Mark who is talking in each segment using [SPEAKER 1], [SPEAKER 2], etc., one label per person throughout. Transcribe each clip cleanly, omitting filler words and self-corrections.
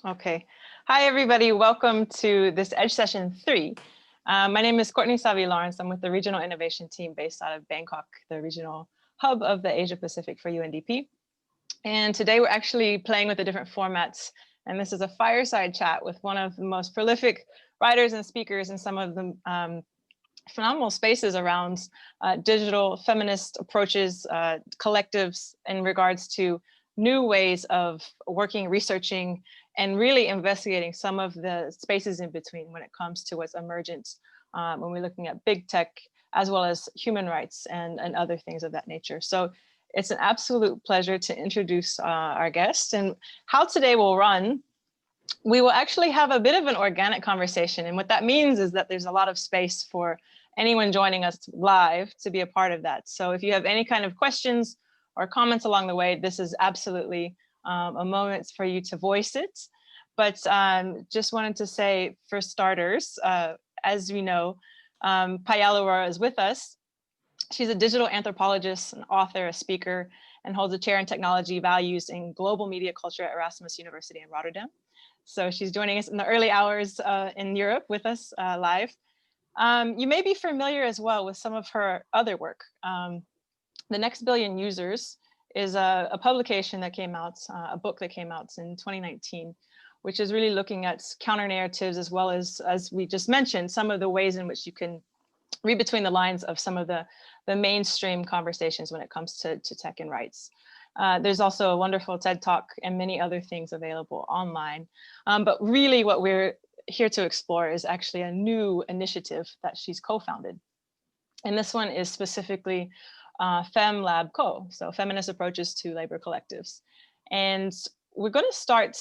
[SPEAKER 1] Okay. Hi, everybody. Welcome to this Edge Session 3. My name is Courtney Savi-Lawrence. I'm with the Regional Innovation Team based out of Bangkok, the regional hub of the Asia Pacific for UNDP. And today we're actually playing with the different formats. And this is a fireside chat with one of the most prolific writers and speakers in some of the phenomenal spaces around digital feminist approaches, collectives in regards to new ways of working, researching, and really investigating some of the spaces in between when it comes to what's emergent when we're looking at big tech, as well as human rights and other things of that nature. So it's an absolute pleasure to introduce our guest. And how today will run, we will actually have a bit of an organic conversation. And what that means is that there's a lot of space for anyone joining us live to be a part of that. So if you have any kind of questions or comments along the way, this is absolutely a moment for you to voice it. But just wanted to say, for starters, as we know, Payal Arora is with us. She's a digital anthropologist, an author, a speaker, and holds a chair in technology values in global media culture at Erasmus University in Rotterdam. So she's joining us in the early hours in Europe with us live. You may be familiar as well with some of her other work. The Next Billion Users is a publication that came out, a book that came out in 2019, which is really looking at counter narratives as well as we just mentioned, some of the ways in which you can read between the lines of some of the mainstream conversations when it comes to tech and rights. There's also a wonderful TED Talk and many other things available online. But really what we're here to explore is actually a new initiative that she's co-founded. And this one is specifically FemLab Co, so Feminist Approaches to Labor Collectives. And we're going to start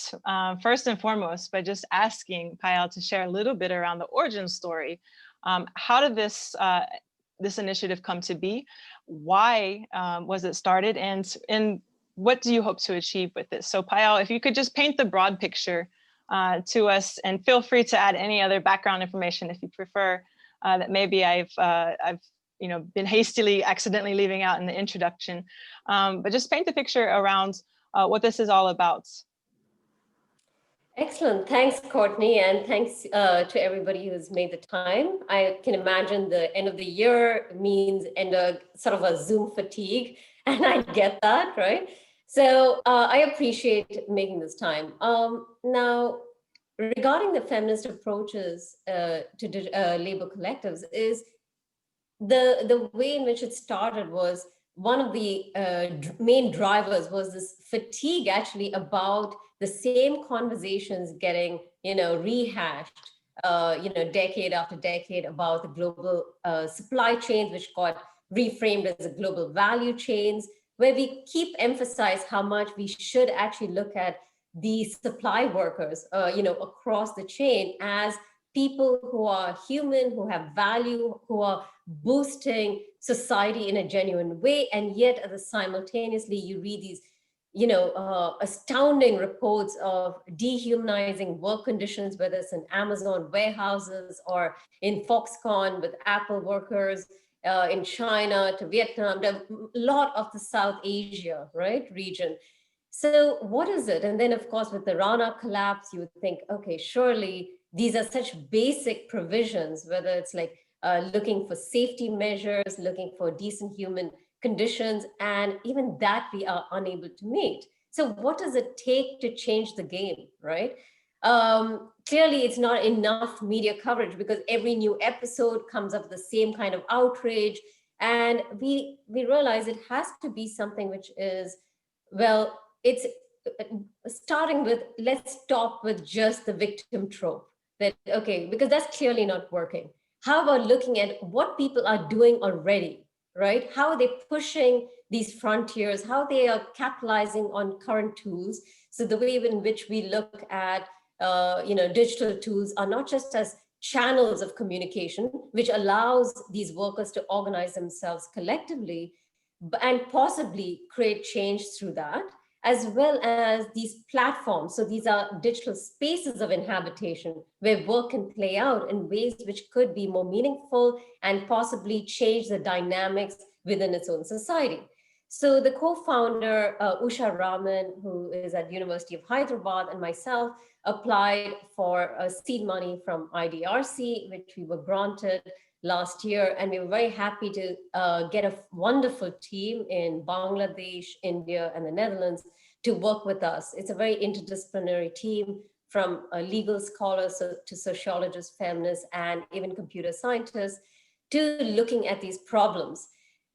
[SPEAKER 1] first and foremost by just asking Payal to share a little bit around the origin story. How did this initiative come to be? Why was it started? And what do you hope to achieve with this? So Payal, if you could just paint the broad picture to us, and feel free to add any other background information if you prefer that maybe I've been hastily, accidentally leaving out in the introduction. But just paint the picture around what this is all about.
[SPEAKER 2] Excellent. Thanks, Courtney, and thanks to everybody who's made the time. I can imagine the end of the year means sort of a Zoom fatigue, and I get that, right? So I appreciate making this time. Now, regarding the feminist approaches to labor collectives, is the way in which it started was one of the main drivers was this fatigue actually about the same conversations getting, rehashed, decade after decade about the global supply chains, which got reframed as global value chains, where we keep emphasize how much we should actually look at these supply workers, across the chain as people who are human, who have value, who are boosting society in a genuine way. And yet simultaneously, you read these, astounding reports of dehumanizing work conditions, whether it's in Amazon warehouses or in Foxconn with Apple workers, in China to Vietnam, a lot of the South Asia, right, region. So what is it? And then, of course, with the Rana collapse, you would think, okay, surely these are such basic provisions, whether it's like looking for safety measures, looking for decent human conditions, and even that we are unable to meet. So what does it take to change the game, right? Clearly, it's not enough media coverage because every new episode comes up with the same kind of outrage. And we realize it has to be something which is, well, it's starting with, let's stop with just the victim trope. That, okay, because that's clearly not working. How about looking at what people are doing already, right? How are they pushing these frontiers? How they are capitalizing on current tools? So the way in which we look at, digital tools are not just as channels of communication, which allows these workers to organize themselves collectively and possibly create change through that, as well as these platforms. So these are digital spaces of inhabitation where work can play out in ways which could be more meaningful and possibly change the dynamics within its own society. So the co-founder, Usha Raman, who is at University of Hyderabad, and myself applied for seed money from IDRC, which we were granted last year. And we were very happy to get a wonderful team in Bangladesh, India, and the Netherlands to work with us. It's a very interdisciplinary team, from legal scholars to sociologists, feminists, and even computer scientists, to looking at these problems.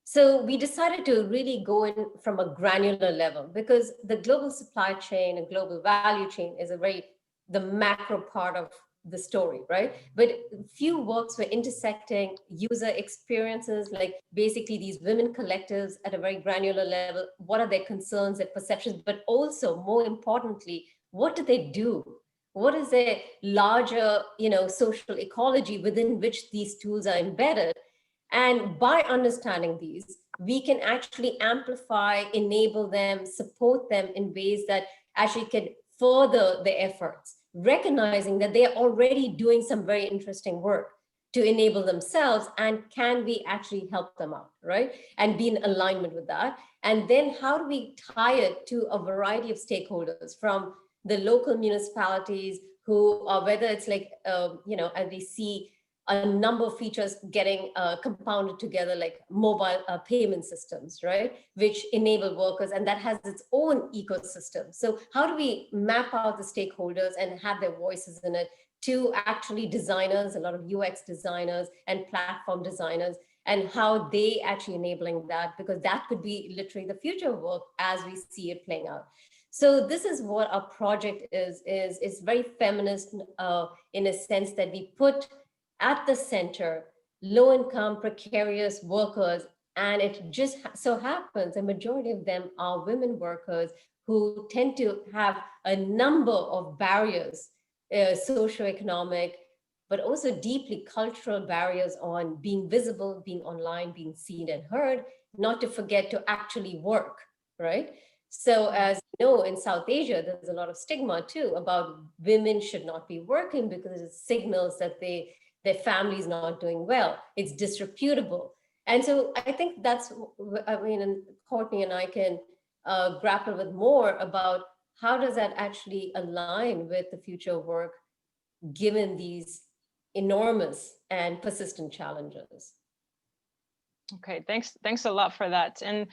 [SPEAKER 2] So we decided to really go in from a granular level, because the global supply chain and global value chain is the macro part of the story, right? But few works were intersecting user experiences, like basically these women collectives at a very granular level. What are their concerns, their perceptions, but also more importantly, what do they do? What is a larger, social ecology within which these tools are embedded? And by understanding these, we can actually amplify, enable them, support them in ways that actually can further their efforts, recognizing that they are already doing some very interesting work to enable themselves, and can we actually help them out, right? And be in alignment with that. And then how do we tie it to a variety of stakeholders, from the local municipalities who are, whether it's like, as we see a number of features getting compounded together, like mobile payment systems, right? Which enable workers, and that has its own ecosystem. So how do we map out the stakeholders and have their voices in it, to actually designers, a lot of UX designers and platform designers, and how they actually enabling that, because that could be literally the future of work as we see it playing out. So this is what our project is very feminist in a sense that we put at the center low-income, precarious workers, and it just so happens a majority of them are women workers who tend to have a number of barriers, socioeconomic, but also deeply cultural barriers on being visible, being online, being seen and heard, not to forget to actually work, right? So as you know, in South Asia, there's a lot of stigma too about women should not be working because it signals that their family is not doing well. It's disreputable. And so I think that's, and Courtney and I can grapple with more about how does that actually align with the future of work, given these enormous and persistent challenges.
[SPEAKER 1] Okay, thanks a lot for that. And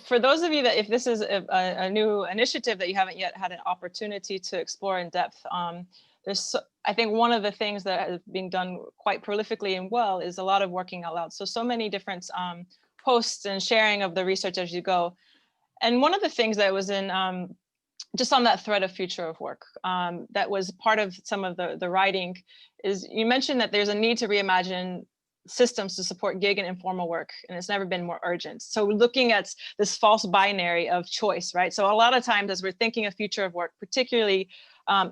[SPEAKER 1] for those of you that, if this is a new initiative that you haven't yet had an opportunity to explore in depth, I think one of the things that is being done quite prolifically and well is a lot of working out loud. So many different posts and sharing of the research as you go. And one of the things that was in, just on that thread of future of work, that was part of some of the writing, is you mentioned that there's a need to reimagine systems to support gig and informal work, and it's never been more urgent. So we're looking at this false binary of choice, right? So a lot of times as we're thinking of future of work, particularly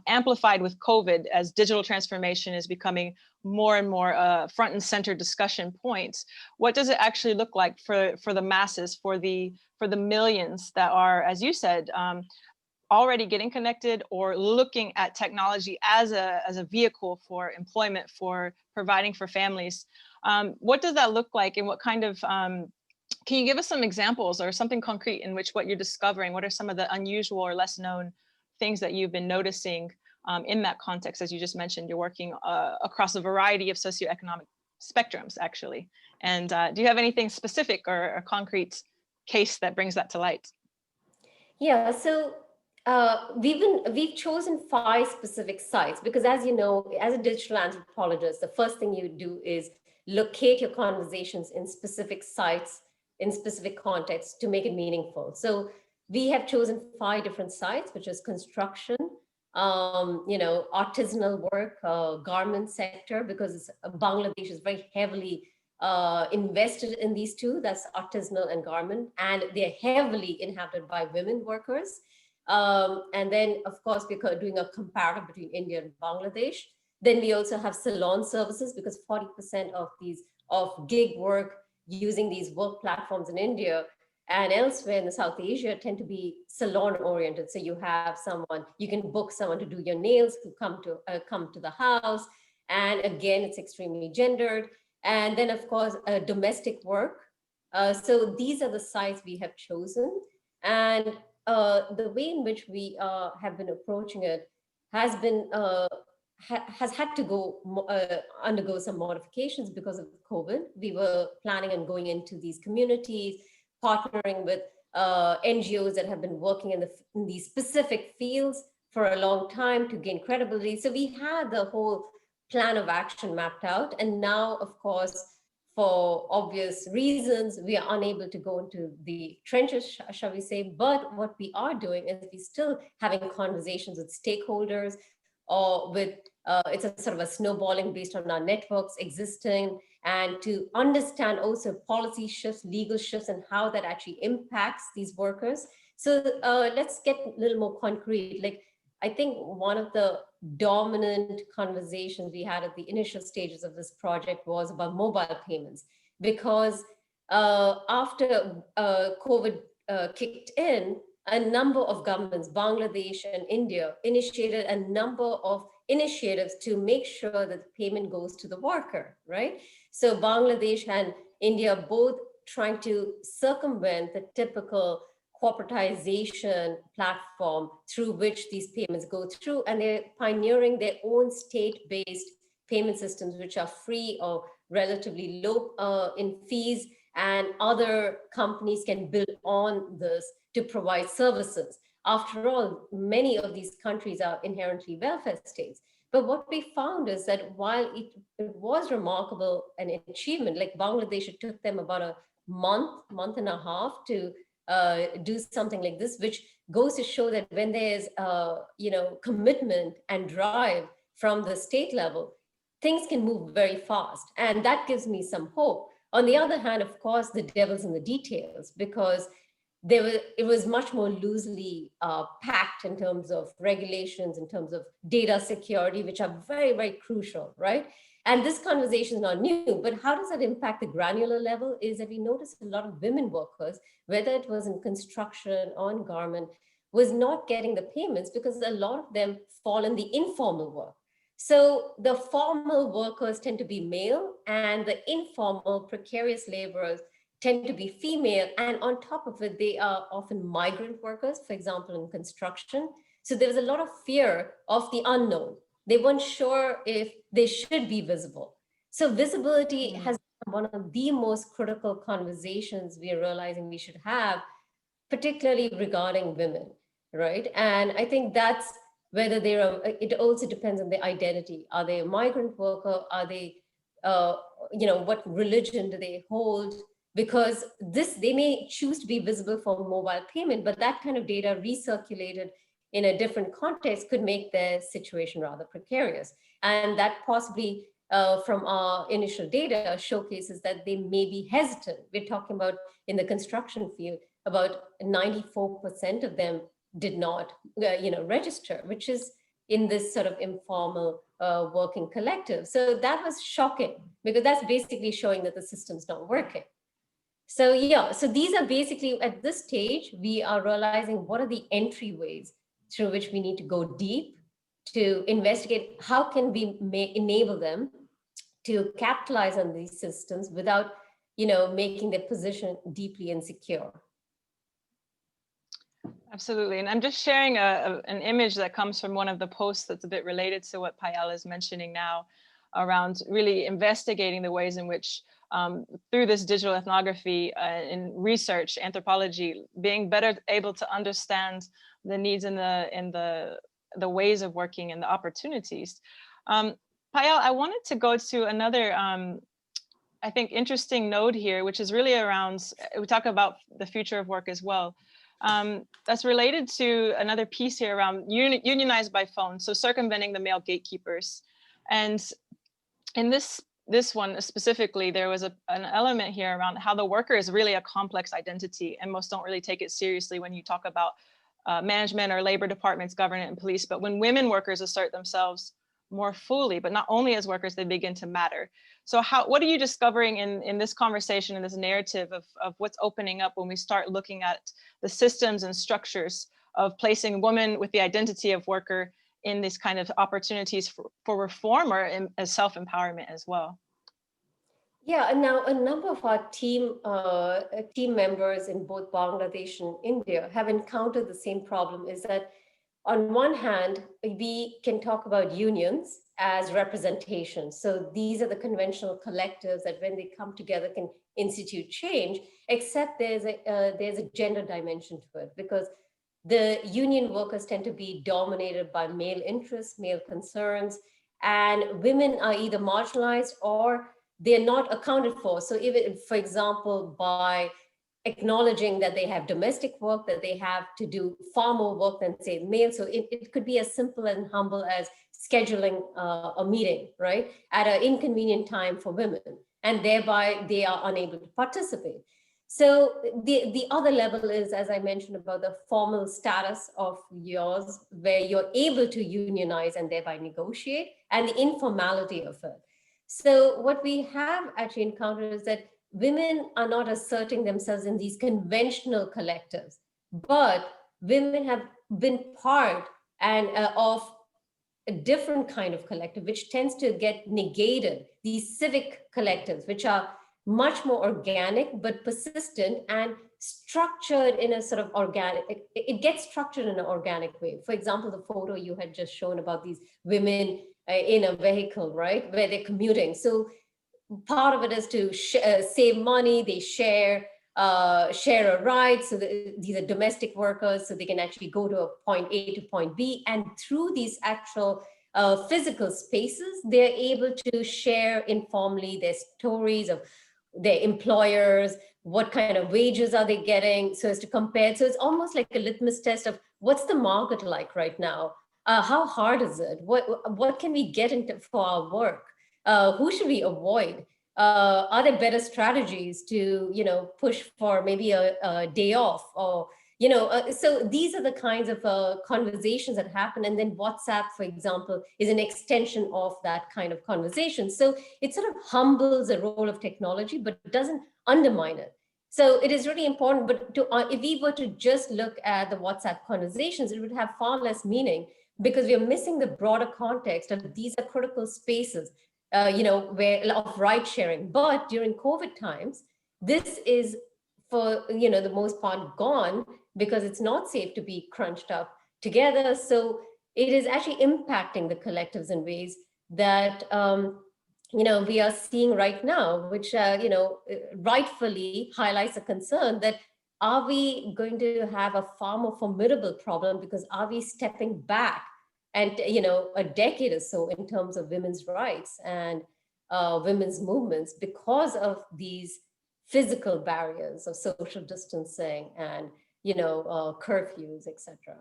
[SPEAKER 1] amplified with COVID, as digital transformation is becoming more and more front and center discussion points, what does it actually look like for the masses, for the millions that are, as you said, already getting connected or looking at technology as a vehicle for employment, for providing for families? What does that look like, and what kind of, can you give us some examples or something concrete in which what you're discovering? What are some of the unusual or less known things that you've been noticing in that context? As you just mentioned, you're working across a variety of socioeconomic spectrums, actually. And do you have anything specific or a concrete case that brings that to light?
[SPEAKER 2] Yeah, so we've chosen 5 specific sites because, as you know, as a digital anthropologist, the first thing you do is locate your conversations in specific sites, in specific contexts, to make it meaningful. So we have chosen 5 different sites, which is construction, artisanal work, garment sector, because Bangladesh is very heavily invested in these 2, that's artisanal and garment, and they're heavily inhabited by women workers. And then, of course, we're doing a comparative between India and Bangladesh. Then we also have salon services, because 40% of gig work using these work platforms in India and elsewhere in the South Asia tend to be salon oriented. So you have someone, you can book someone to do your nails, to come to the house. And again, it's extremely gendered. And then, of course, domestic work, So these are the sites we have chosen. And the way in which we have been approaching it has been has had to undergo some modifications because of COVID. We were planning on going into these communities, partnering with NGOs that have been working in these specific fields for a long time to gain credibility. So we had the whole plan of action mapped out. And now, of course, for obvious reasons, we are unable to go into the trenches, shall we say. But what we are doing is we still having conversations with stakeholders, or with, it's a sort of a snowballing based on our networks existing, and to understand also policy shifts, legal shifts, and how that actually impacts these workers. So let's get a little more concrete. Like, I think one of the dominant conversations we had at the initial stages of this project was about mobile payments, because after COVID kicked in, a number of governments, Bangladesh and India, initiated a number of initiatives to make sure that the payment goes to the worker, right? So Bangladesh and India both trying to circumvent the typical corporatization platform through which these payments go through, and they're pioneering their own state-based payment systems, which are free or relatively low in fees, and other companies can build on this to provide services. After all, many of these countries are inherently welfare states. But what we found is that while it was remarkable an achievement, like Bangladesh, it took them about a month and a half to do something like this, which goes to show that when there's commitment and drive from the state level, things can move very fast, and that gives me some hope. On the other hand, of course, the devil's in the details, because it was much more loosely packed in terms of regulations, in terms of data security, which are very, very crucial, right? And this conversation is not new, but how does that impact the granular level is that we noticed a lot of women workers, whether it was in construction or in garment, was not getting the payments because a lot of them fall in the informal work. So the formal workers tend to be male, and the informal precarious laborers tend to be female. And on top of it, they are often migrant workers, for example, in construction. So there was a lot of fear of the unknown. They weren't sure if they should be visible. So visibility has been one of the most critical conversations we are realizing we should have, particularly regarding women, right? And I think that's whether it also depends on their identity. Are they a migrant worker? Are they, what religion do they hold? Because they may choose to be visible for mobile payment, but that kind of data recirculated in a different context could make their situation rather precarious. And that possibly from our initial data showcases that they may be hesitant. We're talking about in the construction field, about 94% of them did not register, which is in this sort of informal working collective. So that was shocking, because that's basically showing that the system's not working. So yeah, so these are basically, at this stage, we are realizing what are the entryways through which we need to go deep to investigate how can we enable them to capitalize on these systems without, making their position deeply insecure.
[SPEAKER 1] Absolutely. And I'm just sharing an image that comes from one of the posts that's a bit related to what Payal is mentioning now, around really investigating the ways in which through this digital ethnography in research, anthropology, being better able to understand the needs and the ways of working and the opportunities. Payal, I wanted to go to another, I think, interesting node here, which is really around, we talk about the future of work as well. That's related to another piece here around unionized by phone, so circumventing the male gatekeepers. And in this one specifically, there was an element here around how the worker is really a complex identity, and most don't really take it seriously when you talk about management or labor departments, government and police. But when women workers assert themselves more fully, but not only as workers, they begin to matter. So what are you discovering in this conversation, in this narrative of what's opening up when we start looking at the systems and structures of placing women with the identity of worker in these kind of opportunities for reform or as self-empowerment as well?
[SPEAKER 2] Yeah, and now a number of our team members in both Bangladesh and India have encountered the same problem. Is that on one hand, we can talk about unions as representation. So these are the conventional collectives that when they come together can institute change, except there's a gender dimension to it, because the union workers tend to be dominated by male interests, male concerns, and women are either marginalized or they're not accounted for. So even, for example, by acknowledging that they have domestic work, that they have to do far more work than, say, male. So it could be as simple and humble as scheduling a meeting, right, at an inconvenient time for women, and thereby they are unable to participate. So the other level is, as I mentioned, about the formal status of yours, where you're able to unionize and thereby negotiate, and the informality of it. So what we have actually encountered is that women are not asserting themselves in these conventional collectives, but women have been part of a different kind of collective, which tends to get negated, these civic collectives, which are much more organic, but persistent and structured in a sort of organic, it gets structured in an organic way. For example, the photo you had just shown about these women in a vehicle, right, where they're commuting. So part of it is to save money. They share a ride. So these are domestic workers, so they can actually go to a point A to point B. And through these actual physical spaces, they're able to share informally their stories of their employers, what kind of wages are they getting, so as to compare. So it's almost like a litmus test of what's the market like right now? How hard is it? What can we get into for our work? Who should we avoid? Are there better strategies to, push for maybe a day off, or, so these are the kinds of conversations that happen. And then WhatsApp, for example, is an extension of that kind of conversation. So it sort of humbles the role of technology, but doesn't undermine it. So it is really important, but if we were to just look at the WhatsApp conversations, it would have far less meaning, because we are missing the broader context of these are critical spaces, where of ride sharing. But during COVID times, this is for, the most part gone, because it's not safe to be crunched up together. So it is actually impacting the collectives in ways that, we are seeing right now, which, rightfully highlights a concern that are we going to have a far more formidable problem, because are we stepping back and a decade or so in terms of women's rights and women's movements because of these physical barriers of social distancing and curfews, etc.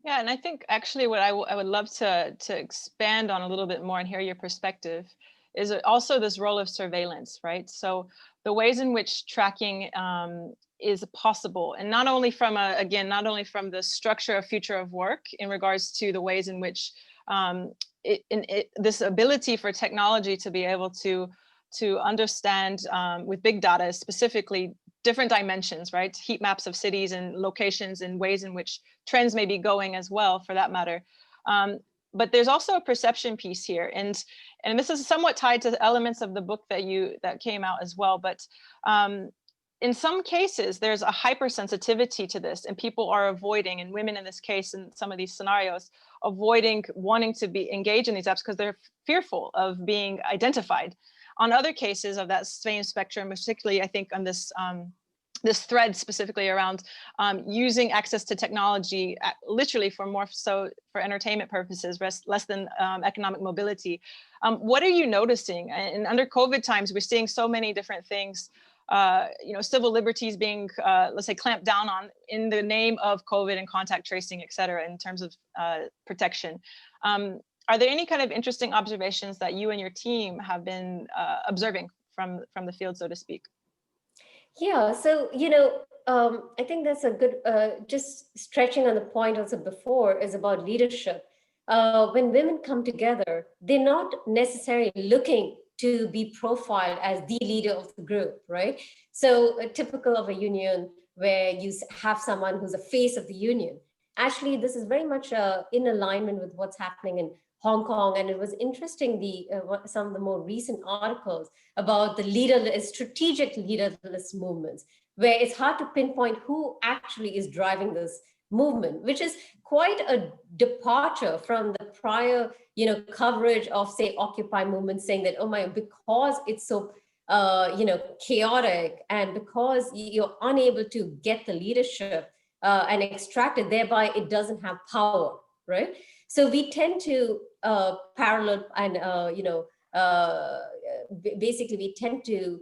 [SPEAKER 1] Yeah, and I think actually what I would love to expand on a little bit more and hear your perspective is also this role of surveillance, right? So the ways in which tracking is possible, and not only from the structure of future of work in regards to the ways in which this ability for technology to be able to understand with big data, specifically different dimensions, right? Heat maps of cities and locations and ways in which trends may be going as well, for that matter. But there's also a perception piece here, and this is somewhat tied to the elements of the book that came out as well. But in some cases, there's a hypersensitivity to this, and people are avoiding, and women in this case, in some of these scenarios, avoiding wanting to be engaged in these apps because they're fearful of being identified. On other cases of that same spectrum, particularly I think on this this thread specifically around using access to technology literally for more so for entertainment purposes, less than economic mobility. What are you noticing? And under COVID times, we're seeing so many different things, civil liberties being, let's say, clamped down on in the name of COVID and contact tracing, et cetera, in terms of protection. Are there any kind of interesting observations that you and your team have been observing from the field, so to speak?
[SPEAKER 2] Yeah, so, I think that's a good, just stretching on the point also before is about leadership. When women come together, they're not necessarily looking to be profiled as the leader of the group, right? So typical of a union where you have someone who's a face of the union. actually, this is very much in alignment with what's happening in Hong Kong. And it was interesting, some of the more recent articles about the strategic leaderless movements, where it's hard to pinpoint who actually is driving this movement, which is quite a departure from the prior, coverage of, say, Occupy movement, saying that, oh my, because it's so chaotic, and because you're unable to get the leadership and extract it, thereby it doesn't have power, right? So we tend to parallel and basically we tend to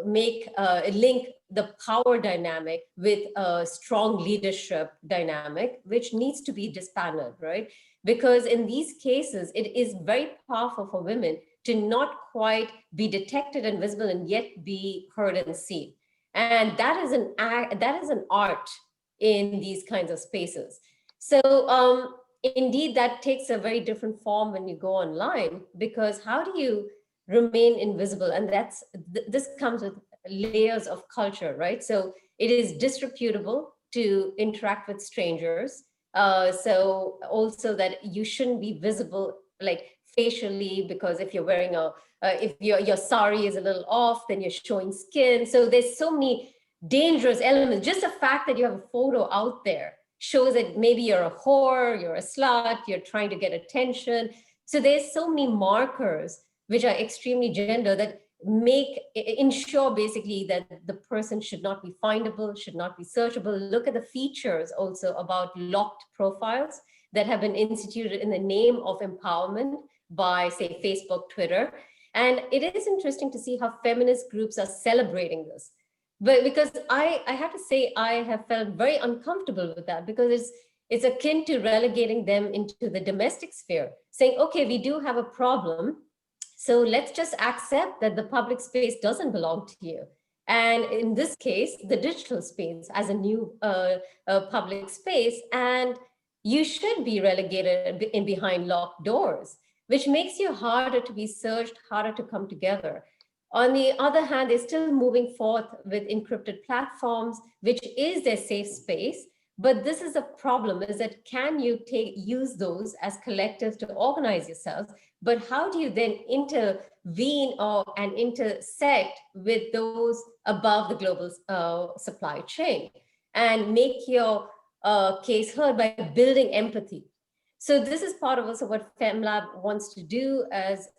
[SPEAKER 2] make link the power dynamic with a strong leadership dynamic, which needs to be disbanded, right? Because in these cases, it is very powerful for women to not quite be detected and visible and yet be heard and seen. And that is an art in these kinds of spaces. So indeed, that takes a very different form when you go online, because how do you remain invisible? And this comes with layers of culture, right? So it is disreputable to interact with strangers. So also that you shouldn't be visible, like facially, because if you're wearing if your sari is a little off, then you're showing skin. So there's so many dangerous elements. Just the fact that you have a photo out there shows that maybe you're a whore, you're a slut, you're trying to get attention. So there's so many markers which are extremely gender that ensure basically that the person should not be findable, should not be searchable. Look at the features also about locked profiles that have been instituted in the name of empowerment by, say, Facebook, Twitter. And it is interesting to see how feminist groups are celebrating this. But because I have to say, I have felt very uncomfortable with that, because it's akin to relegating them into the domestic sphere, saying, okay, we do have a problem, so let's just accept that the public space doesn't belong to you. And in this case, the digital space as a new public space, and you should be relegated in behind locked doors, which makes you harder to be searched, harder to come together. On the other hand, they're still moving forth with encrypted platforms, which is their safe space. But this is a problem, is that can you use those as collectives to organize yourselves? But how do you then intervene and intersect with those above the global supply chain and make your case heard by building empathy? So this is part of also what FemLab wants to do as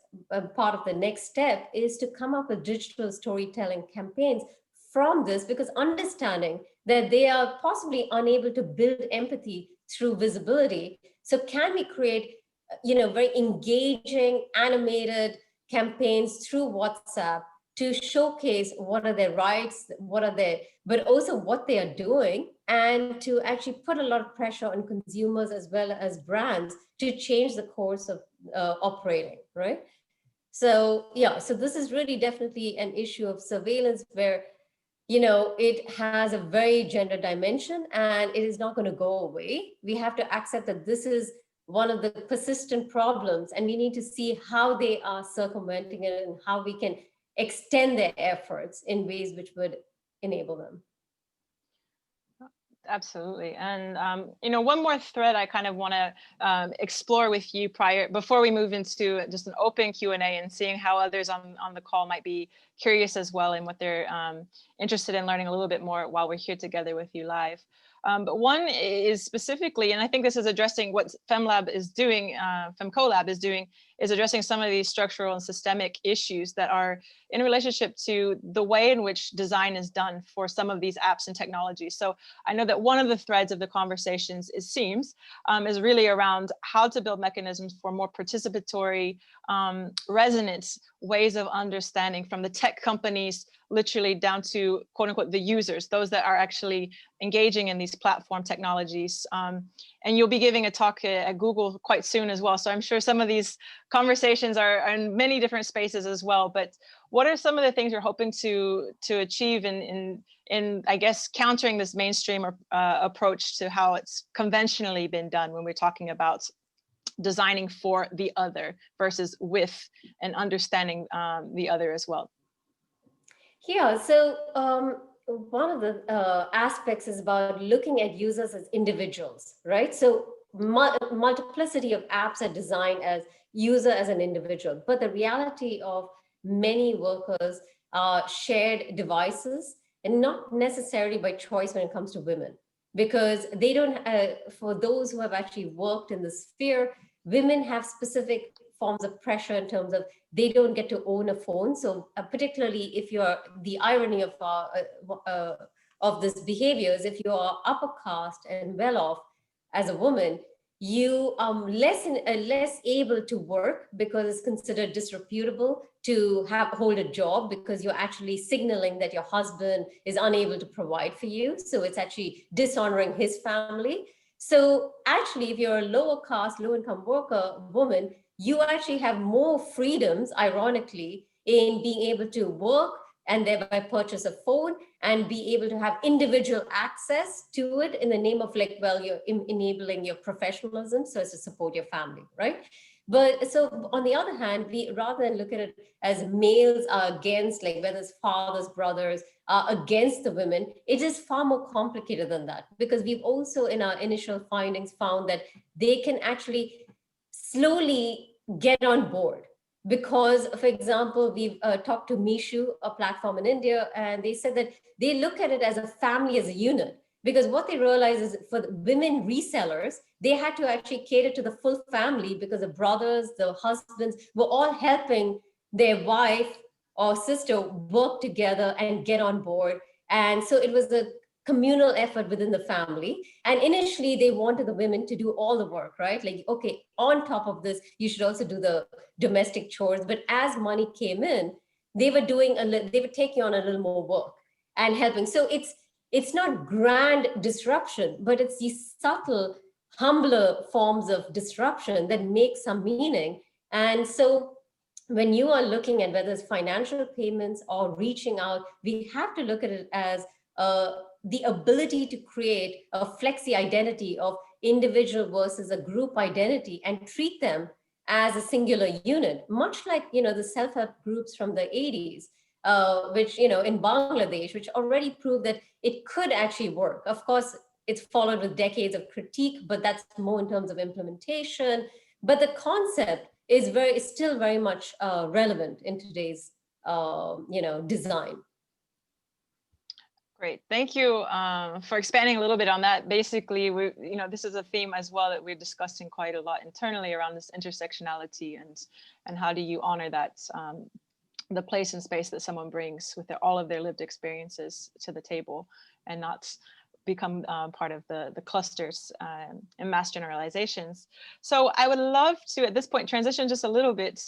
[SPEAKER 2] part of the next step, is to come up with digital storytelling campaigns from this, because understanding that they are possibly unable to build empathy through visibility. So can we create, very engaging, animated campaigns through WhatsApp to showcase what are their rights, but also what they are doing, and to actually put a lot of pressure on consumers as well as brands to change the course of operating, right? So yeah, so this is really definitely an issue of surveillance where, it has a very gender dimension, and it is not going to go away. We have to accept that this is one of the persistent problems, and we need to see how they are circumventing it and how we can extend their efforts in ways which would enable them.
[SPEAKER 1] Absolutely. And, one more thread I kind of want to explore with you before we move into just an open Q&A and seeing how others on the call might be curious as well and what they're interested in learning a little bit more while we're here together with you live. But one is specifically, and I think this is addressing what FemLab is doing, FemCoLab is doing, is addressing some of these structural and systemic issues that are in relationship to the way in which design is done for some of these apps and technologies. So I know that one of the threads of the conversations, it seems, is really around how to build mechanisms for more participatory, resonant ways of understanding from the tech companies literally down to quote unquote the users, those that are actually engaging in these platform technologies. And you'll be giving a talk at Google quite soon as well. So I'm sure some of these conversations are in many different spaces as well. But what are some of the things you're hoping to achieve in I guess, countering this mainstream approach to how it's conventionally been done when we're talking about designing for the other versus with and understanding the other as well?
[SPEAKER 2] Yeah, so one of the aspects is about looking at users as individuals, right? So multiplicity of apps are designed as user as an individual, but the reality of many workers are shared devices, and not necessarily by choice when it comes to women, because they don't, for those who have actually worked in the sphere, women have specific forms of pressure in terms of they don't get to own a phone. So particularly if you're, the irony of this behavior is if you are upper caste and well off as a woman, you are less able to work because it's considered disreputable to hold a job, because you're actually signaling that your husband is unable to provide for you. So it's actually dishonoring his family. So actually, if you're a lower caste, low income worker, woman, you actually have more freedoms, ironically, in being able to work and thereby purchase a phone and be able to have individual access to it in the name of like, well, you're enabling your professionalism so as to support your family, right? But so on the other hand, we rather than look at it as males are against, like whether it's fathers, brothers, against the women, it is far more complicated than that, because we've also in our initial findings found that they can actually slowly get on board. Because, for example, we've talked to Mishu, a platform in India, and they said that they look at it as a family, as a unit. Because what they realize is for the women resellers, they had to actually cater to the full family, because the brothers, the husbands were all helping their wife or sister work together and get on board. And so it was a communal effort within the family. And initially they wanted the women to do all the work, right? Like, okay, on top of this, you should also do the domestic chores. But as money came in, they were taking on a little more work and helping. So it's not grand disruption, but it's these subtle, humbler forms of disruption that make some meaning. And so when you are looking at whether it's financial payments or reaching out, we have to look at it as the ability to create a flexi identity of individual versus a group identity and treat them as a singular unit, much like, the self-help groups from the 80s, which, in Bangladesh, which already proved that it could actually work. Of course, it's followed with decades of critique, but that's more in terms of implementation. But the concept is still very much relevant in today's, design.
[SPEAKER 1] Great, thank you for expanding a little bit on that. Basically, this is a theme as well that we're discussing quite a lot internally around this intersectionality and how do you honor that, the place and space that someone brings with all of their lived experiences to the table, and not become part of the clusters and mass generalizations. So I would love to, at this point, transition just a little bit,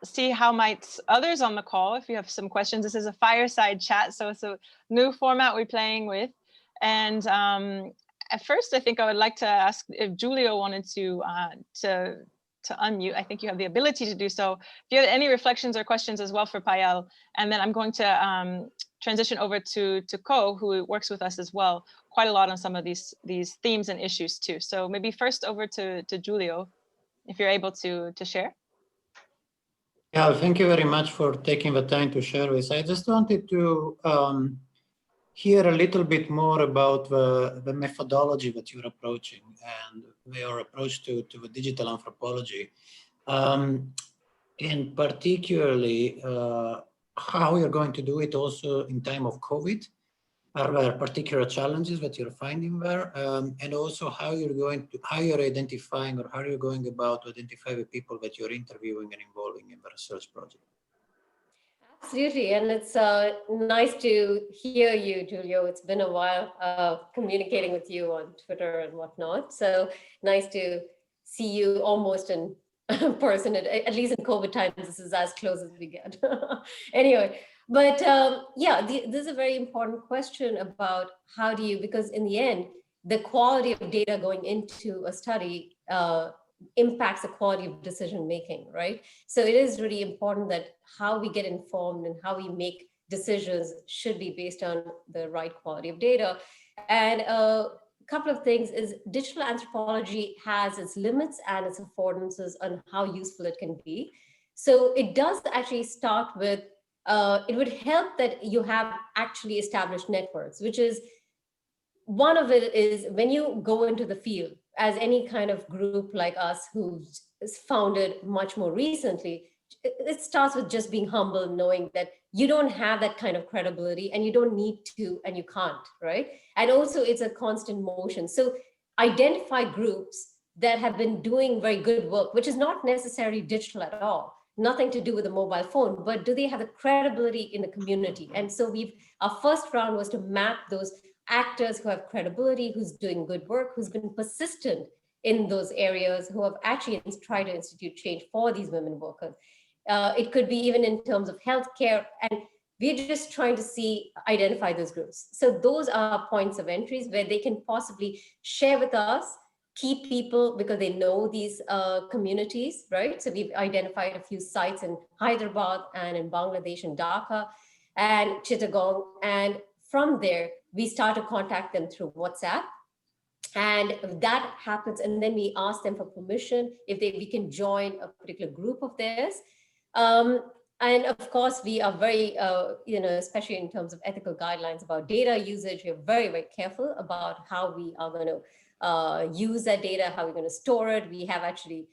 [SPEAKER 1] see how might others on the call, if you have some questions. This is a fireside chat, so it's a new format we're playing with. And at first, I think I would like to ask if Julio wanted to unmute. I think you have the ability to do so. If you have any reflections or questions as well for Payal, and then I'm going to transition over to Ko, who works with us as well quite a lot on some of these themes and issues too. So maybe first over to Julio, if you're able to share.
[SPEAKER 3] Yeah, thank you very much for taking the time to share this. I just wanted to hear a little bit more about the methodology that you're approaching and your approach to the digital anthropology. And particularly how you're going to do it also in time of COVID. Are there particular challenges that you're finding there? And also how you're identifying, or how you're going about to identify the people that you're interviewing and involving in the research project?
[SPEAKER 2] Absolutely, and it's nice to hear you, Julio. It's been a while communicating with you on Twitter and whatnot. So nice to see you almost in person, at least in COVID times. This is as close as we get. Anyway, but this is a very important question about how do you, because in the end, the quality of data going into a study impacts the quality of decision making, right? So it is really important that how we get informed and how we make decisions should be based on the right quality of data. And a couple of things is digital anthropology has its limits and its affordances on how useful it can be. So it does actually start with it would help that you have actually established networks, which is one of it is when you go into the field as any kind of group like us who's founded much more recently, it starts with just being humble, knowing that you don't have that kind of credibility and you don't need to, and you can't, right? And also it's a constant motion. So identify groups that have been doing very good work, which is not necessarily digital at all, nothing to do with a mobile phone, but do they have the credibility in the community? And so our first round was to map those actors who have credibility, who's doing good work, who's been persistent in those areas, who have actually tried to institute change for these women workers. It could be even in terms of healthcare, and we're just trying to identify those groups. So those are points of entries where they can possibly share with us key people because they know these communities, right? So we've identified a few sites in Hyderabad and in Bangladesh and Dhaka and Chittagong. And from there, we start to contact them through WhatsApp. And that happens, and then we ask them for permission if we can join a particular group of theirs. And of course, we are very, especially in terms of ethical guidelines about data usage, we're very, very careful about how we are going to use that data, how we're going to store it. We have actually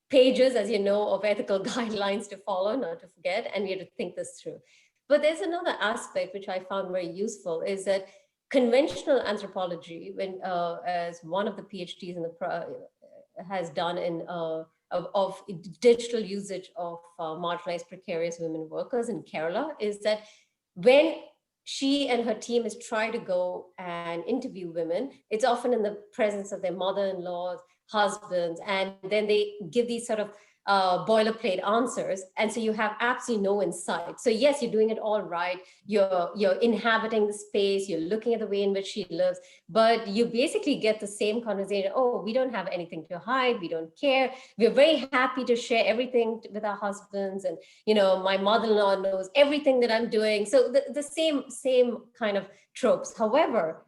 [SPEAKER 2] pages, as you know, of ethical guidelines to follow, not to forget, and we have to think this through. But there's another aspect which I found very useful is that conventional anthropology, as one of the PhDs has done in of digital usage of marginalized precarious women workers in Kerala, is that when she and her team is trying to go and interview women, it's often in the presence of their mother-in-laws, husbands, and then they give these sort of boilerplate answers, and so you have absolutely no insight. So yes, you're doing it all right, you're inhabiting the space, you're looking at the way in which she lives, but you basically get the same conversation. Oh, we don't have anything to hide, we don't care, we're very happy to share everything with our husbands, and my mother-in-law knows everything that I'm doing. So the same kind of tropes. However,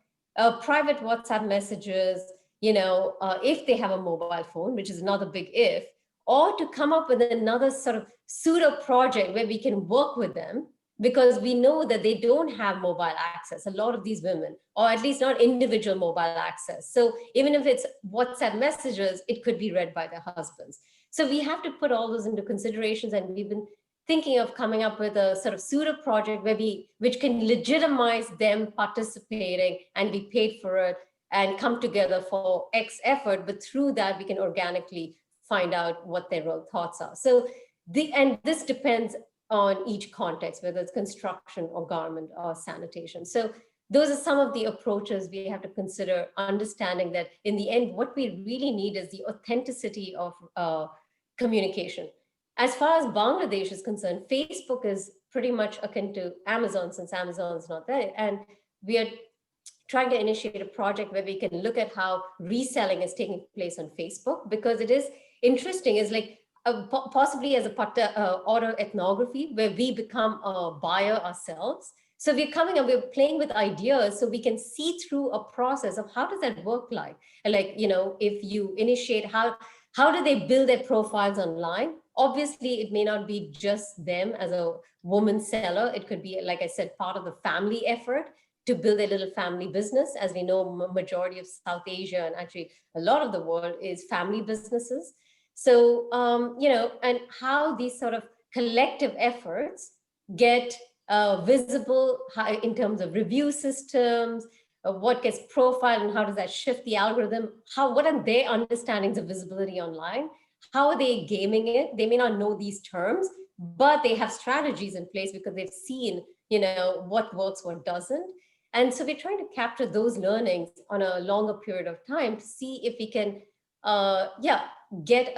[SPEAKER 2] private WhatsApp messages, if they have a mobile phone, which is another big if, or to come up with another sort of pseudo project where we can work with them, because we know that they don't have mobile access, a lot of these women, or at least not individual mobile access. So even if it's WhatsApp messages, it could be read by their husbands. So we have to put all those into considerations, and we've been thinking of coming up with a sort of pseudo project which can legitimize them participating and be paid for it and come together for X effort, but through that we can organically find out what their real thoughts are. So this depends on each context, whether it's construction or garment or sanitation. So those are some of the approaches we have to consider, understanding that in the end, what we really need is the authenticity of communication. As far as Bangladesh is concerned, Facebook is pretty much akin to Amazon, since Amazon is not there. And we are trying to initiate a project where we can look at how reselling is taking place on Facebook, because it is interesting, is like possibly as a auto ethnography where we become a buyer ourselves. So we're playing with ideas so we can see through a process of how does that work like? And if you initiate, how do they build their profiles online? Obviously, it may not be just them as a woman seller. It could be, like I said, part of the family effort to build a little family business. As we know, majority of South Asia and actually a lot of the world is family businesses. So, and how these sort of collective efforts get visible in terms of review systems, what gets profiled and how does that shift the algorithm? What are their understandings of visibility online? How are they gaming it? They may not know these terms, but they have strategies in place because they've seen, what works, what doesn't. And so we're trying to capture those learnings on a longer period of time to see if we can, get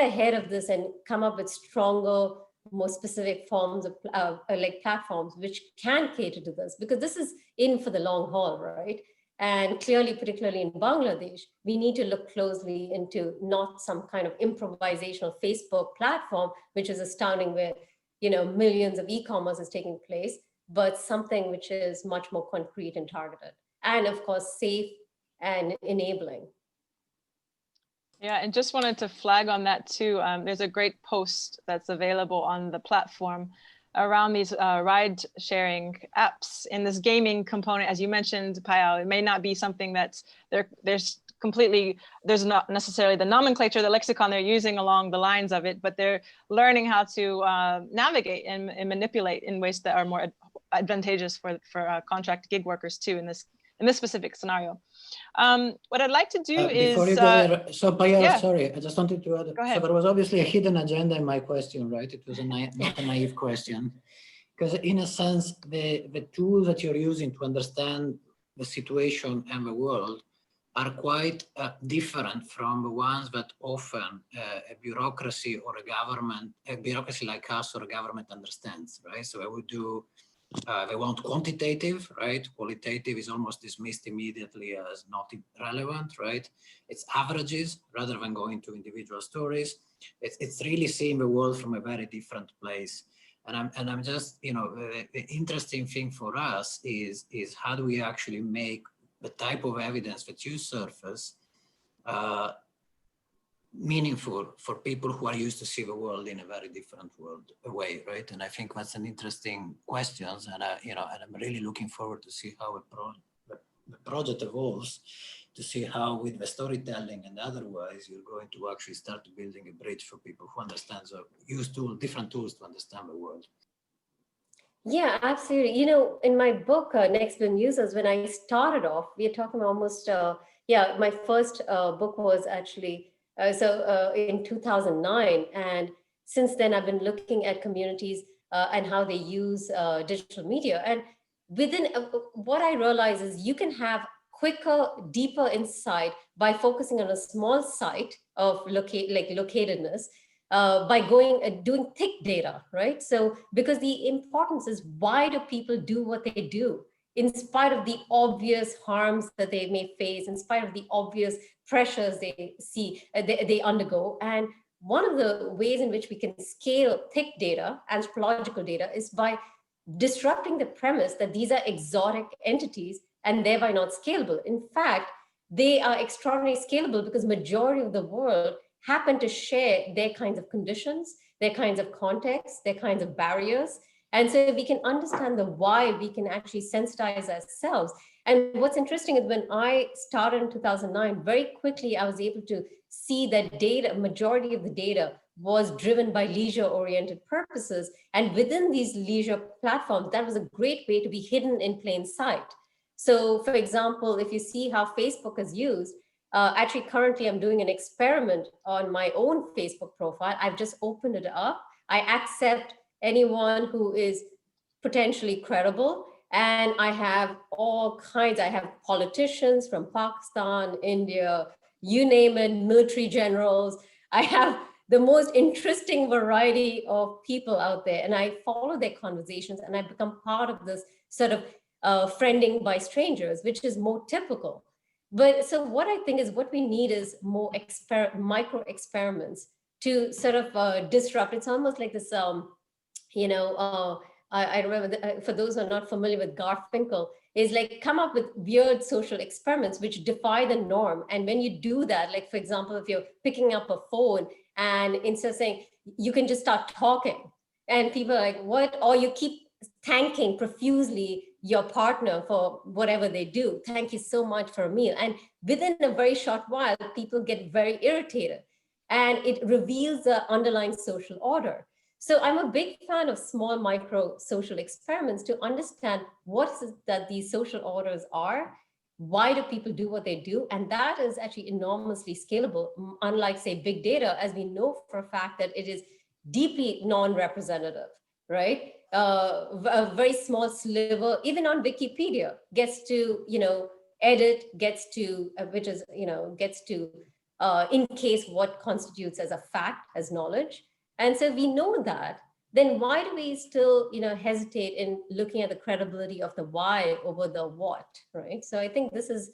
[SPEAKER 2] ahead of this and come up with stronger, more specific forms of like platforms which can cater to this, because this is in for the long haul, right? And clearly, particularly in Bangladesh, we need to look closely into not some kind of improvisational Facebook platform, which is astounding, where millions of e-commerce is taking place, but something which is much more concrete and targeted, and of course safe and enabling.
[SPEAKER 1] Yeah, and just wanted to flag on that too. There's a great post that's available on the platform around these ride sharing apps in this gaming component. As you mentioned, Payal, it may not be something that's there's not necessarily the nomenclature, the lexicon they're using along the lines of it, but they're learning how to navigate and manipulate in ways that are more advantageous for contract gig workers too in this specific scenario. What I'd like to do is...
[SPEAKER 3] Before you go there, so Payal,
[SPEAKER 1] yeah.
[SPEAKER 3] sorry, I just wanted to add, so there was obviously a hidden agenda in my question, right? It was not a naive question. Because in a sense, the tools that you're using to understand the situation and the world are quite different from the ones that often a bureaucracy or a bureaucracy like us or a government understands, right? So I would do, they want quantitative, right? Qualitative is almost dismissed immediately as not relevant, right? It's averages rather than going to individual stories. It's really seeing the world from a very different place. And I'm just, you know, the interesting thing for us is how do we actually make the type of evidence that you surface meaningful for people who are used to see the world in a very different way, right? And I think that's an interesting question, and you know, and I'm really looking forward to see how the project evolves, to see how with the storytelling and otherwise you're going to actually start building a bridge for people who understand or use different tools to understand the world.
[SPEAKER 2] Yeah, absolutely. You know, in my book, Next Billion Users, when I started off, we are talking almost, my first book was actually, in 2009. And since then, I've been looking at communities and how they use digital media. And within what I realize is you can have quicker, deeper insight by focusing on a small site of locatedness, by doing thick data, right? So because the importance is, why do people do what they do? In spite of the obvious harms that they may face, in spite of the obvious pressures they see, they undergo. And one of the ways in which we can scale thick data, anthropological data, is by disrupting the premise that these are exotic entities and thereby not scalable. In fact, they are extraordinarily scalable because majority of the world happen to share their kinds of conditions, their kinds of contexts, their kinds of barriers. And so if we can understand the why, we can actually sensitize ourselves. And what's interesting is when I started in 2009, very quickly I was able to see that data, majority of the data was driven by leisure-oriented purposes. And within these leisure platforms, that was a great way to be hidden in plain sight. So for example, if you see how Facebook is used, actually, currently, I'm doing an experiment on my own Facebook profile. I've just opened it up. I accept anyone who is potentially credible. And I have all kinds. I have politicians from Pakistan, India, you name it, military generals. I have the most interesting variety of people out there. And I follow their conversations and I become part of this sort of friending by strangers, which is more typical. But so what I think is what we need is more micro experiments to sort of disrupt. It's almost like this, I remember, for those who are not familiar with Garfinkel, is like come up with weird social experiments which defy the norm. And when you do that, like, for example, if you're picking up a phone and instead of saying, you can just start talking and people are like, what? Or you keep thanking profusely your partner for whatever they do. Thank you so much for a meal. And within a very short while, people get very irritated and it reveals the underlying social order. So I'm a big fan of small micro social experiments to understand what is it that these social orders are, why do people do what they do? And that is actually enormously scalable, unlike say big data, as we know for a fact that it is deeply non-representative, right? A very small sliver, even on Wikipedia, gets to, edit, gets to, which is, gets to in case what constitutes as a fact, as knowledge. And so we know that, then why do we still, hesitate in looking at the credibility of the why over the what, right? So I think this is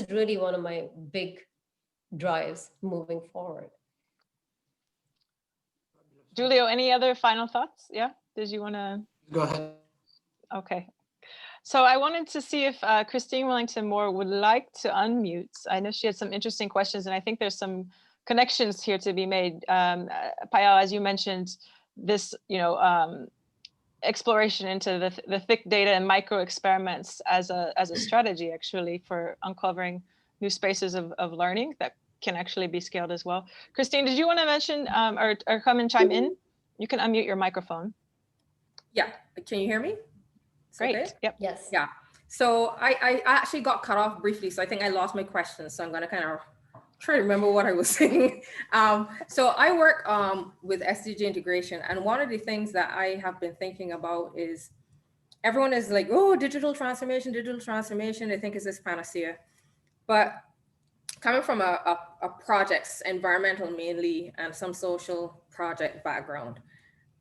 [SPEAKER 2] really one of my big drives moving forward.
[SPEAKER 1] Julio, any other final thoughts? Yeah, did you want to?
[SPEAKER 3] Go ahead.
[SPEAKER 1] Okay. So I wanted to see if Christine Wellington Moore would like to unmute. I know she had some interesting questions, and I think there's some connections here to be made. Payal, as you mentioned, this exploration into the thick data and micro experiments as a strategy actually for uncovering new spaces of learning that can actually be scaled as well. Christine, did you want to mention or come and chime in? You can unmute your microphone.
[SPEAKER 4] Yeah, can you hear me?
[SPEAKER 1] Great.
[SPEAKER 4] Okay?
[SPEAKER 1] Yep.
[SPEAKER 2] Yes.
[SPEAKER 4] Yeah. So I actually got cut off briefly, so I think I lost my question. So I'm going to kind of try to remember what I was saying. So I work with SDG integration, and one of the things that I have been thinking about is everyone is like, oh, digital transformation. They think it's this panacea. But coming from a projects, environmental mainly, and some social project background,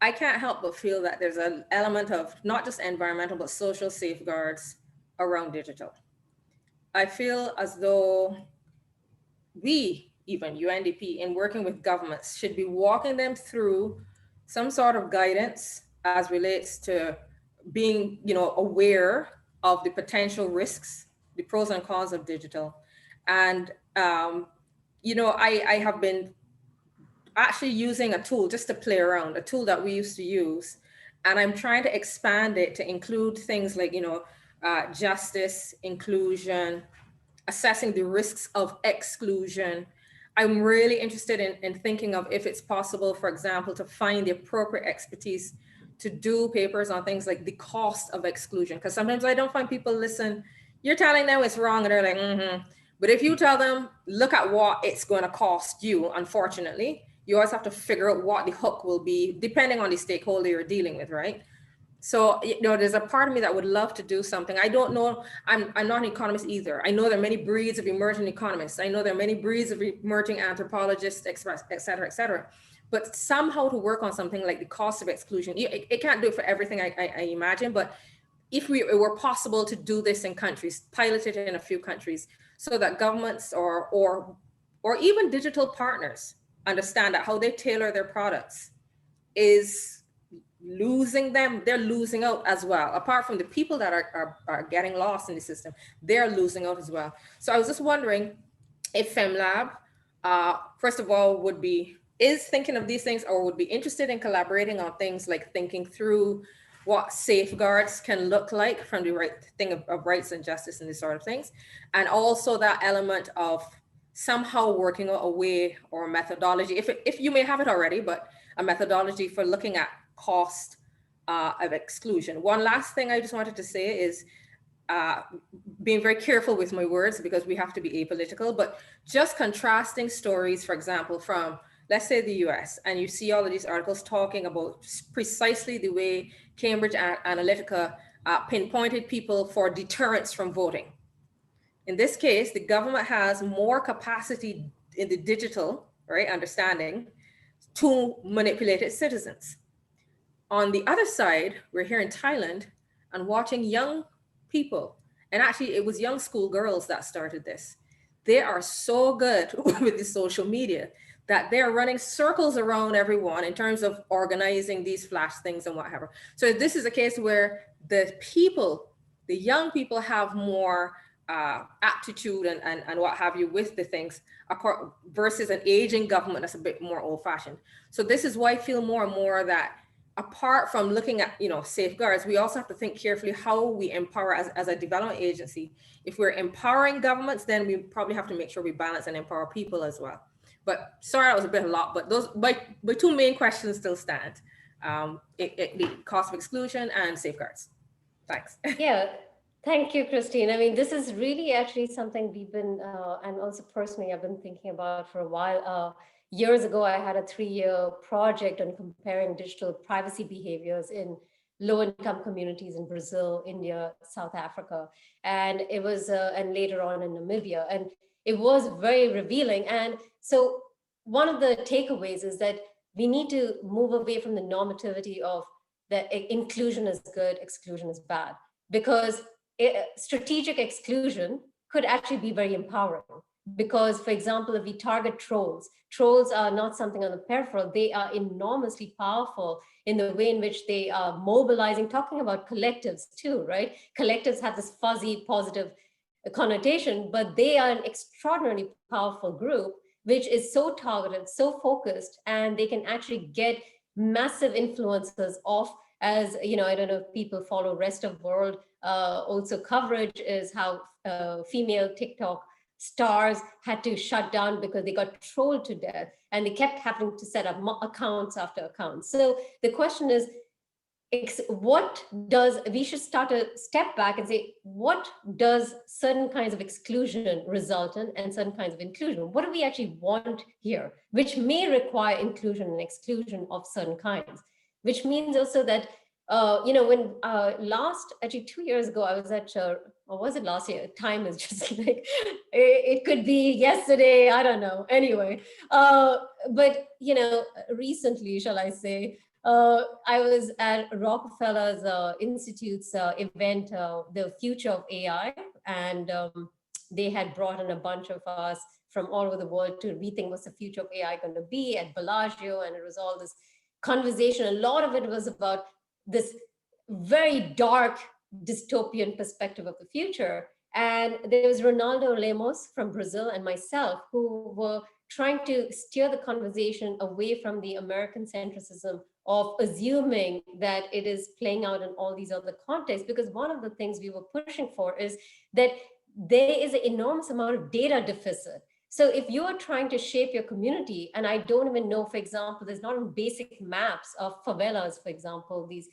[SPEAKER 4] I can't help but feel that there's an element of not just environmental, but social safeguards around digital. I feel as though we, even UNDP, in working with governments, should be walking them through some sort of guidance as relates to being, aware of the potential risks, the pros and cons of digital. And, I have been actually using a tool just to play around, a tool that we used to use. And I'm trying to expand it to include things like, justice, inclusion, assessing the risks of exclusion. I'm really interested in thinking of if it's possible, for example, to find the appropriate expertise to do papers on things like the cost of exclusion. Because sometimes I don't find people listen, you're telling them it's wrong and they're like, mm-hmm. But if you tell them, look at what it's going to cost you, unfortunately, you always have to figure out what the hook will be, depending on the stakeholder you're dealing with, right? So, there's a part of me that would love to do something. I don't know, I'm not an economist either. I know there are many breeds of emerging economists. I know there are many breeds of emerging anthropologists, et cetera, et cetera. But somehow to work on something like the cost of exclusion, it can't do it for everything I imagine, but if it were possible to do this in countries, pilot it in a few countries, so that governments or even digital partners understand that how they tailor their products is losing them, they're losing out as well. Apart from the people that are getting lost in the system, they're losing out as well. So I was just wondering if FemLab, first of all, is thinking of these things, or would be interested in collaborating on things like thinking through what safeguards can look like from the right thing of rights and justice and these sort of things. And also that element of somehow working out a way or a methodology, if you may have it already, but a methodology for looking at cost of exclusion. One last thing I just wanted to say is being very careful with my words because we have to be apolitical, but just contrasting stories, for example, from, let's say, the US, and you see all of these articles talking about precisely the way Cambridge Analytica pinpointed people for deterrence from voting. In this case, the government has more capacity in the digital, right, understanding to manipulate its citizens. On the other side, we're here in Thailand and watching young people, and actually it was young school girls that started this. They are so good with the social media that they're running circles around everyone in terms of organizing these flash things and whatever. So this is a case where the young people have more aptitude and what have you with the things versus an aging government that's a bit more old fashioned. So this is why I feel more and more that apart from looking at, safeguards, we also have to think carefully how we empower as a development agency. If we're empowering governments, then we probably have to make sure we balance and empower people as well. But sorry, that was a bit a lot, but those my two main questions still stand. The cost of exclusion and safeguards. Thanks.
[SPEAKER 2] Yeah, thank you, Christine. I mean, this is really actually something we've been, and also personally, I've been thinking about for a while. Years ago, I had a 3-year project on comparing digital privacy behaviors in low-income communities in Brazil, India, South Africa, and it was, and later on in Namibia, and it was very revealing. And so one of the takeaways is that we need to move away from the normativity of that inclusion is good, exclusion is bad, because strategic exclusion could actually be very empowering. Because, for example, if we target trolls are not something on the peripheral, they are enormously powerful in the way in which they are mobilizing, talking about collectives too, right? Collectives have this fuzzy positive connotation, but they are an extraordinarily powerful group which is so targeted, so focused, and they can actually get massive influences of, as you know, I don't know if people follow rest of world, also coverage is how female TikTok stars had to shut down because they got trolled to death, and they kept having to set up accounts after accounts. So the question is, we should start a step back and say, what does certain kinds of exclusion result in and certain kinds of inclusion? What do we actually want here, which may require inclusion and exclusion of certain kinds, which means also that, when actually 2 years ago, I was at, or was it last year? Time is just like, it could be yesterday, I don't know. Anyway, but, recently, shall I say, I was at Rockefeller's Institute's event, The Future of AI, and they had brought in a bunch of us from all over the world to rethink what's the future of AI going to be at Bellagio, and it was all this conversation. A lot of it was about this very dark dystopian perspective of the future. And there was Ronaldo Lemos from Brazil and myself who were trying to steer the conversation away from the American centricism of assuming that it is playing out in all these other contexts, because one of the things we were pushing for is that there is an enormous amount of data deficit. So if you are trying to shape your community, and I don't even know, for example, there's not even basic maps of favelas, for example, these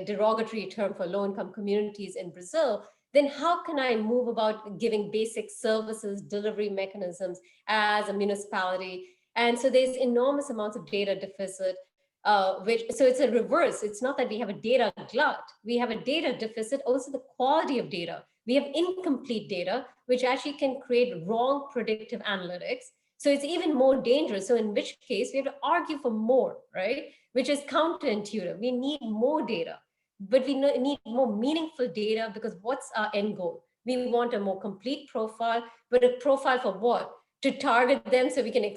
[SPEAKER 2] derogatory term for low-income communities in Brazil, then how can I move about giving basic services, delivery mechanisms as a municipality? And so there's enormous amounts of data deficit, so it's a reverse. It's not that we have a data glut. We have a data deficit, also the quality of data. We have incomplete data, which actually can create wrong predictive analytics. So it's even more dangerous. So in which case we have to argue for more, right? Which is counterintuitive. We need more data, but we need more meaningful data, because what's our end goal? We want a more complete profile, but a profile for what? To target them so we can,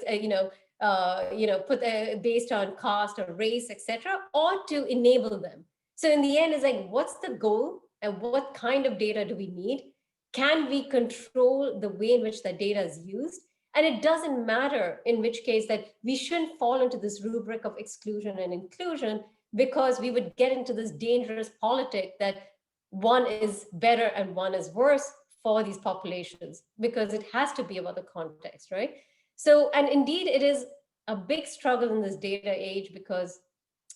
[SPEAKER 2] put based on caste or race, etc., or to enable them. So in the end, it's like, what's the goal and what kind of data do we need? Can we control the way in which that data is used? And it doesn't matter in which case that we shouldn't fall into this rubric of exclusion and inclusion, because we would get into this dangerous politic that one is better and one is worse for these populations, because it has to be about the context, right? So, and indeed, it is a big struggle in this data age, because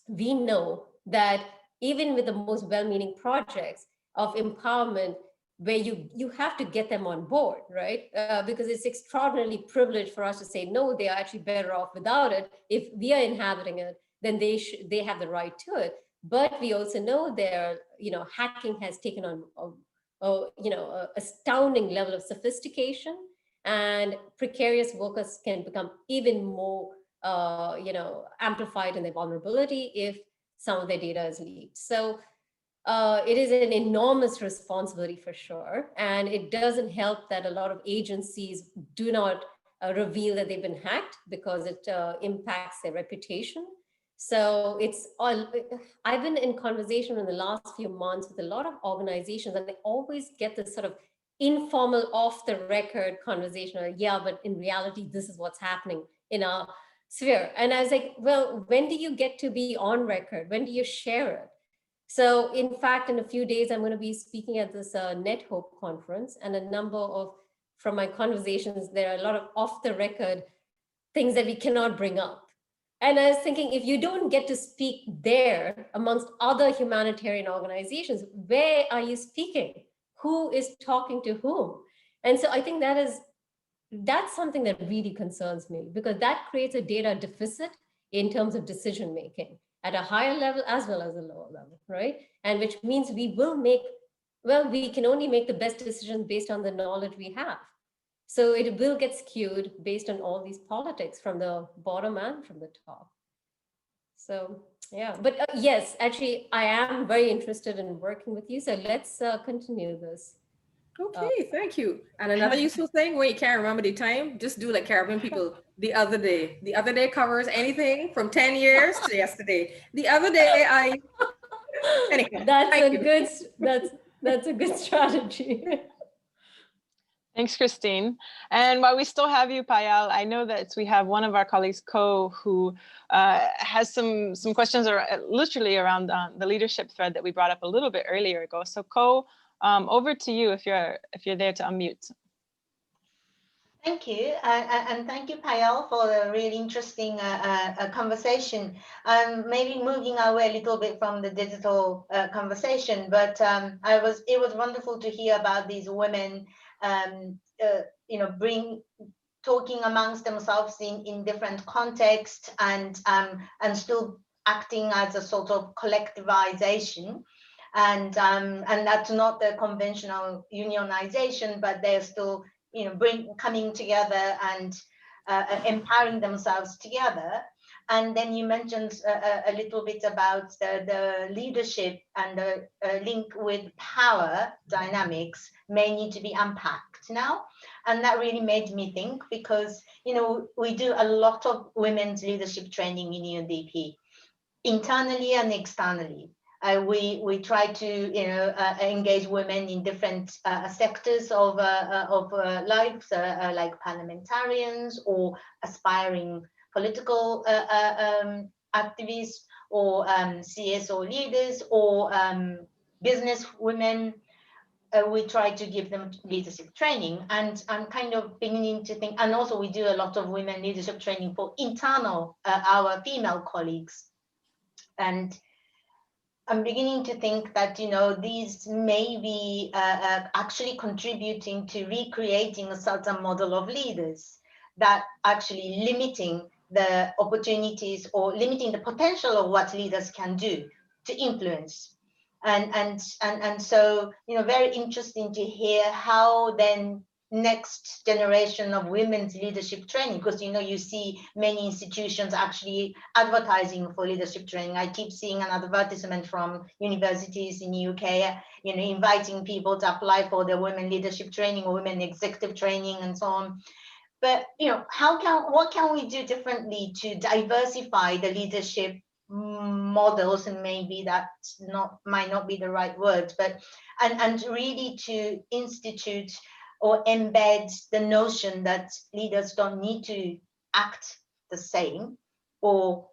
[SPEAKER 2] we know that even with the most well-meaning projects of empowerment, where you have to get them on board, right? Because it's extraordinarily privileged for us to say, no, they are actually better off without it. If we are inhabiting it, then they have the right to it. But we also know hacking has taken on astounding level of sophistication, and precarious workers can become even more amplified in their vulnerability if some of their data is leaked. So it is an enormous responsibility for sure. And it doesn't help that a lot of agencies do not reveal that they've been hacked, because it impacts their reputation. So I've been in conversation in the last few months with a lot of organizations, and they always get this sort of informal, off the record conversation, yeah, but in reality, this is what's happening in our sphere. And I was like, well, when do you get to be on record? When do you share it? So in fact, in a few days, I'm going to be speaking at this NetHope conference, and from my conversations, there are a lot of off the record things that we cannot bring up. And I was thinking, if you don't get to speak there amongst other humanitarian organizations, where are you speaking? Who is talking to whom? And so I think that's something that really concerns me, because that creates a data deficit in terms of decision making at a higher level as well as a lower level, right? And which means we can only make the best decisions based on the knowledge we have. So it will get skewed based on all these politics from the bottom and from the top. So yeah, but yes, actually, I am very interested in working with you. So let's continue this.
[SPEAKER 4] Okay, thank you. And another useful thing, when you can't remember the time, just do like Caribbean people, the other day. The other day covers anything from 10 years to yesterday. The other day anyway,
[SPEAKER 2] that's a good strategy.
[SPEAKER 1] Thanks, Christine. And while we still have you, Payal, I know that we have one of our colleagues, Ko, who has some questions literally around the leadership thread that we brought up a little bit earlier ago. So Ko, over to you if you're there to unmute.
[SPEAKER 5] Thank you, and thank you, Payal, for a really interesting conversation. Maybe moving away a little bit from the digital conversation, but it was wonderful to hear about these women, talking amongst themselves in different contexts and still acting as a sort of collectivization. And that's not the conventional unionization, but they're still coming together and empowering themselves together. And then you mentioned a little bit about the leadership and the link with power dynamics may need to be unpacked now. And that really made me think, because we do a lot of women's leadership training in UNDP, internally and externally. We try to engage women in different sectors of life, like parliamentarians or aspiring political activists, or CSO leaders, or business women. We try to give them leadership training, and I'm kind of beginning to think, and also we do a lot of women leadership training for internal our female colleagues. And I'm beginning to think that, these may be actually contributing to recreating a certain model of leaders that actually limiting the opportunities or limiting the potential of what leaders can do to influence. And so, very interesting to hear how then next generation of women's leadership training, because you see many institutions actually advertising for leadership training. I keep seeing an advertisement from universities in the UK, inviting people to apply for the women leadership training or women executive training and so on. But what can we do differently to diversify the leadership models? And maybe that might not be the right word, but and really to institute or embed the notion that leaders don't need to act the same, or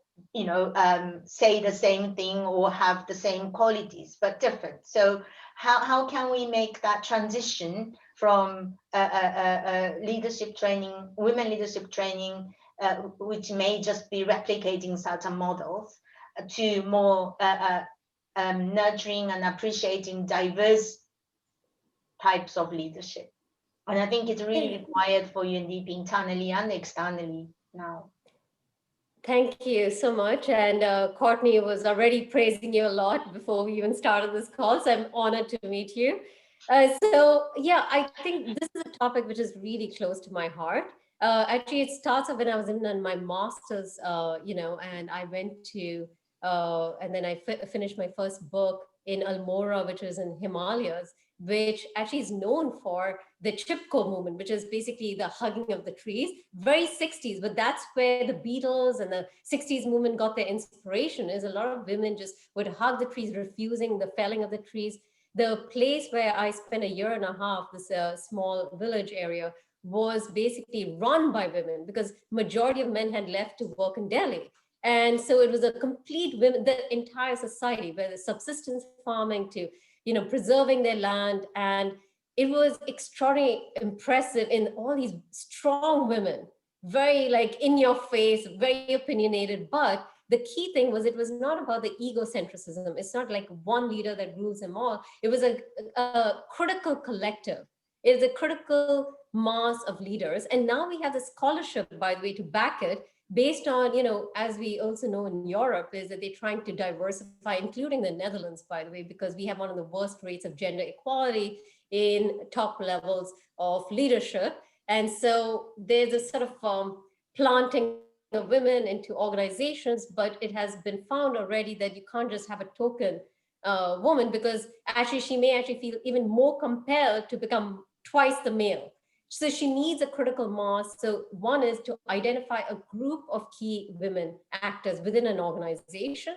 [SPEAKER 5] say the same thing or have the same qualities, but different. So how can we make that transition from leadership training, women leadership training, which may just be replicating certain models, to more nurturing and appreciating diverse types of leadership? And I think it's really required for UNDP internally and externally now.
[SPEAKER 2] Thank you so much. And Courtney was already praising you a lot before we even started this call, so I'm honored to meet you. So yeah, I think this is a topic which is really close to my heart. Actually, it starts off when I was in my master's, and I went to, and then I finished my first book in Almora, which is in Himalayas, which actually is known for the Chipko movement, which is basically the hugging of the trees, very 60s, but that's where the Beatles and the 60s movement got their inspiration. Is a lot of women just would hug the trees, refusing the felling of the trees. The place where I spent a year and a half, this small village area, was basically run by women, because majority of men had left to work in Delhi. And so it was a complete women, the entire society, where the subsistence farming to, preserving their land. And it was extraordinarily impressive in all these strong women, very like in your face, very opinionated. But the key thing was, it was not about the egocentrism. It's not like one leader that rules them all. It was a critical collective. It is a critical mass of leaders. And now we have the scholarship, by the way, to back it, based on, as we also know in Europe, is that they're trying to diversify, including the Netherlands, by the way, because we have one of the worst rates of gender equality in top levels of leadership. And so there's a sort of planting of women into organizations, but it has been found already that you can't just have a token woman, because actually she may actually feel even more compelled to become twice the male. So she needs a critical mass. So one is to identify a group of key women actors within an organization,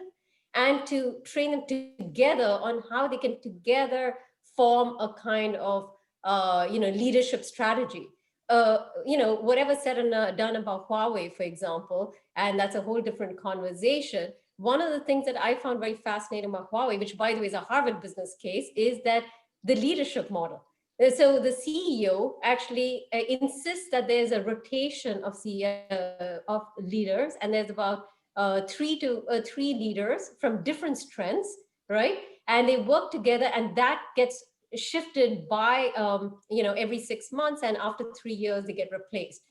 [SPEAKER 2] and to train them together on how they can together form a kind of leadership strategy. Whatever said and done about Huawei, for example, and that's a whole different conversation. One of the things that I found very fascinating about Huawei, which by the way is a Harvard business case, is that the leadership model. So the CEO actually insists that there's a rotation of of leaders, and there's about three leaders from different strengths, right? And they work together, and that gets shifted by every 6 months, and after 3 years they get replaced.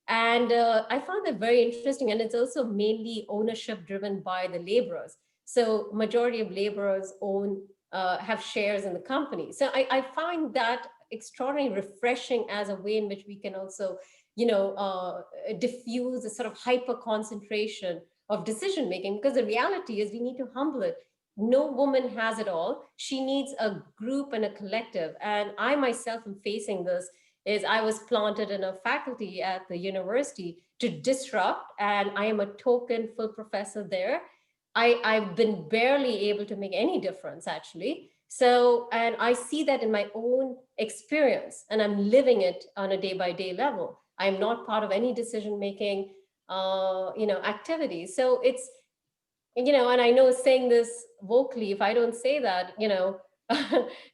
[SPEAKER 2] And I found that very interesting, and it's also mainly ownership driven by the laborers. So majority of laborers have shares in the company. So I find that extraordinarily refreshing as a way in which we can also diffuse a sort of hyper concentration of decision making, because the reality is we need to humble it. No woman has it all. She needs a group and a collective. And I myself am facing this. I was planted in a faculty at the university to disrupt, and I am a token full professor there. I've been barely able to make any difference, actually. So, and I see that in my own experience, and I'm living it on a day-by-day level. I'm not part of any decision-making, activity. So it's, and I know saying this vocally, if I don't say that,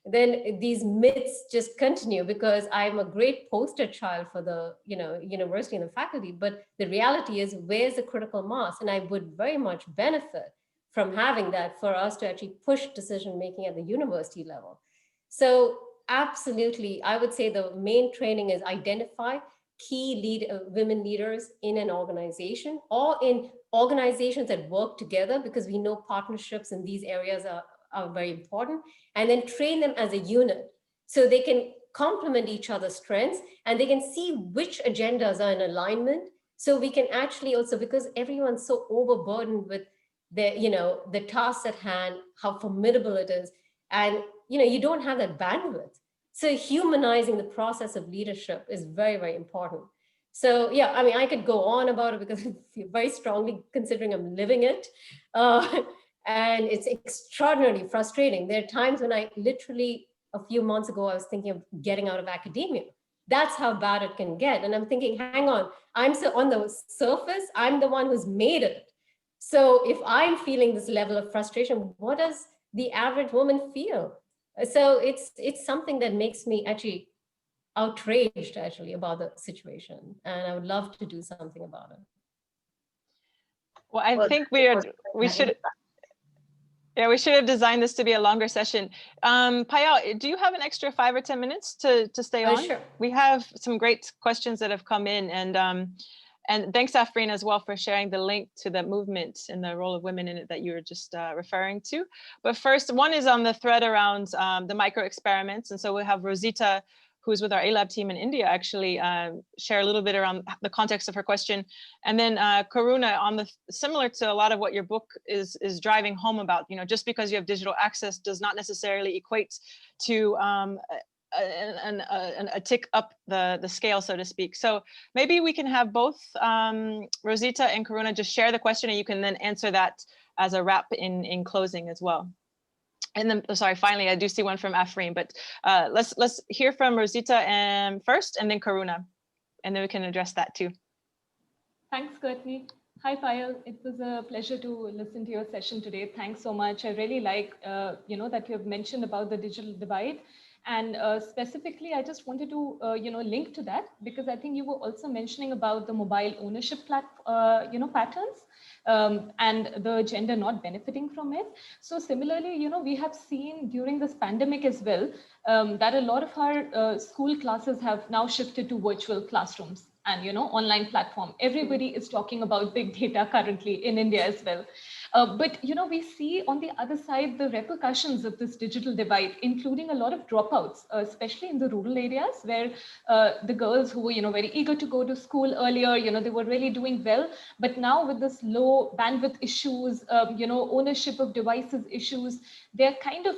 [SPEAKER 2] then these myths just continue, because I'm a great poster child for the, university and the faculty. But the reality is, where's the critical mass? And I would very much benefit from having that for us to actually push decision-making at the university level. So absolutely, I would say the main training is identify key women leaders in an organization, or in organizations that work together, because we know partnerships in these areas are very important, and then train them as a unit so they can complement each other's strengths, and they can see which agendas are in alignment. So we can actually also, because everyone's so overburdened with the tasks at hand, how formidable it is, and you don't have that bandwidth. So humanizing the process of leadership is very, very important. So yeah, I mean, I could go on about it because I feel very strongly, considering I'm living it. And it's extraordinarily frustrating. There are times when I literally, a few months ago, I was thinking of getting out of academia. That's how bad it can get. And I'm thinking, hang on, I'm so on the surface, I'm the one who's made it. So if I'm feeling this level of frustration, what does the average woman feel? So it's something that makes me actually outraged about the situation, and I would love to do something about it.
[SPEAKER 1] Well, I think we should have designed this to be a longer session. Payal, do you have an extra 5 or 10 minutes to stay on?
[SPEAKER 2] Sure.
[SPEAKER 1] We have some great questions that have come in, and thanks, Afreen, as well, for sharing the link to the movement and the role of women in it that you were just referring to. But first, one is on the thread around the micro experiments. And so we have Rosita, who's with our A-Lab team in India, actually share a little bit around the context of her question. And then Karuna, similar to a lot of what your book is driving home about, just because you have digital access does not necessarily equate to a tick up the scale, so to speak. So maybe we can have both Rosita and Karuna just share the question, and you can then answer that as a wrap in closing as well. And then, sorry, finally, I do see one from Afreen, but let's hear from Rosita first, and then Karuna, and then we can address that too.
[SPEAKER 6] Thanks, Courtney. Hi, Payal. It was a pleasure to listen to your session today. Thanks so much. I really like, that you have mentioned about the digital divide. And specifically, I just wanted to, link to that, because I think you were also mentioning about the mobile ownership patterns and the gender not benefiting from it. So similarly, we have seen during this pandemic as well, that a lot of our school classes have now shifted to virtual classrooms and, online platform. Everybody is talking about big data currently in India as well. But, we see on the other side the repercussions of this digital divide, including a lot of dropouts, especially in the rural areas where the girls who were, very eager to go to school earlier, they were really doing well. But now with this low bandwidth issues, ownership of devices issues, they're kind of,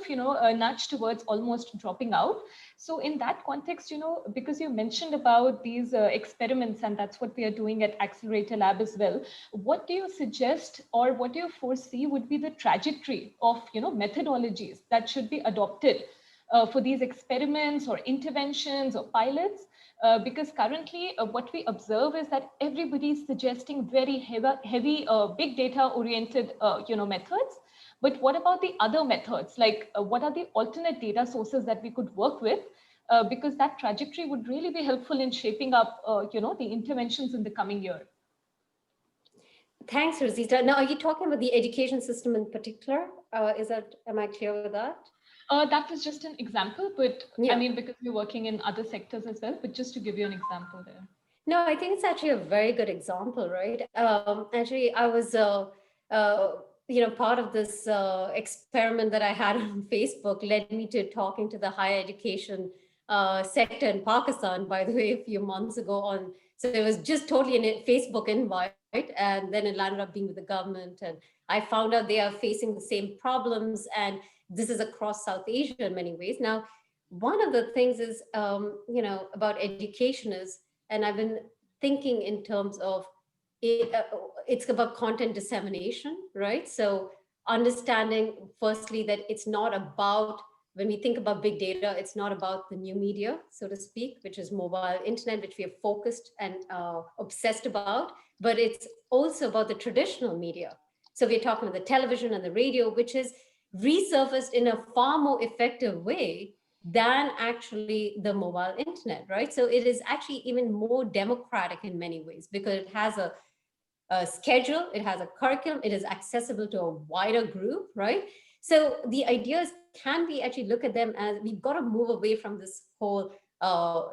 [SPEAKER 6] nudged towards almost dropping out. So in that context, because you mentioned about these experiments, and that's what we are doing at Accelerator Lab as well, what do you suggest, or what do you foresee would be the trajectory of, methodologies that should be adopted for these experiments or interventions or pilots? Because currently what we observe is that everybody is suggesting very heavy big data oriented methods. But what about the other methods? Like what are the alternate data sources that we could work with? Because that trajectory would really be helpful in shaping up the interventions in the coming year.
[SPEAKER 2] Thanks, Rosita. Now, are you talking about the education system in particular? Am I clear with that?
[SPEAKER 6] That was just an example, but
[SPEAKER 2] yeah.
[SPEAKER 6] I mean, because we're working in other sectors as well, but just to give you an example there.
[SPEAKER 2] No, I think it's actually a very good example, right? Actually, I was, part of this experiment that I had on Facebook led me to talking to the higher education sector in Pakistan, by the way, a few months ago so it was just totally a Facebook invite, and then it landed up being with the government. And I found out they are facing the same problems, and this is across South Asia in many ways. Now, one of the things is, about education is, and I've been thinking in terms of it's about content dissemination, right? So understanding firstly that it's not about, when we think about big data, it's not about the new media, so to speak, which is mobile internet, which we are focused and obsessed about, but it's also about the traditional media. So we're talking about the television and the radio, which is resurfaced in a far more effective way than actually the mobile internet, right? So it is actually even more democratic in many ways because it has a schedule, it has a curriculum, it is accessible to a wider group, right? So the idea is, can we actually look at them as, we've got to move away from this whole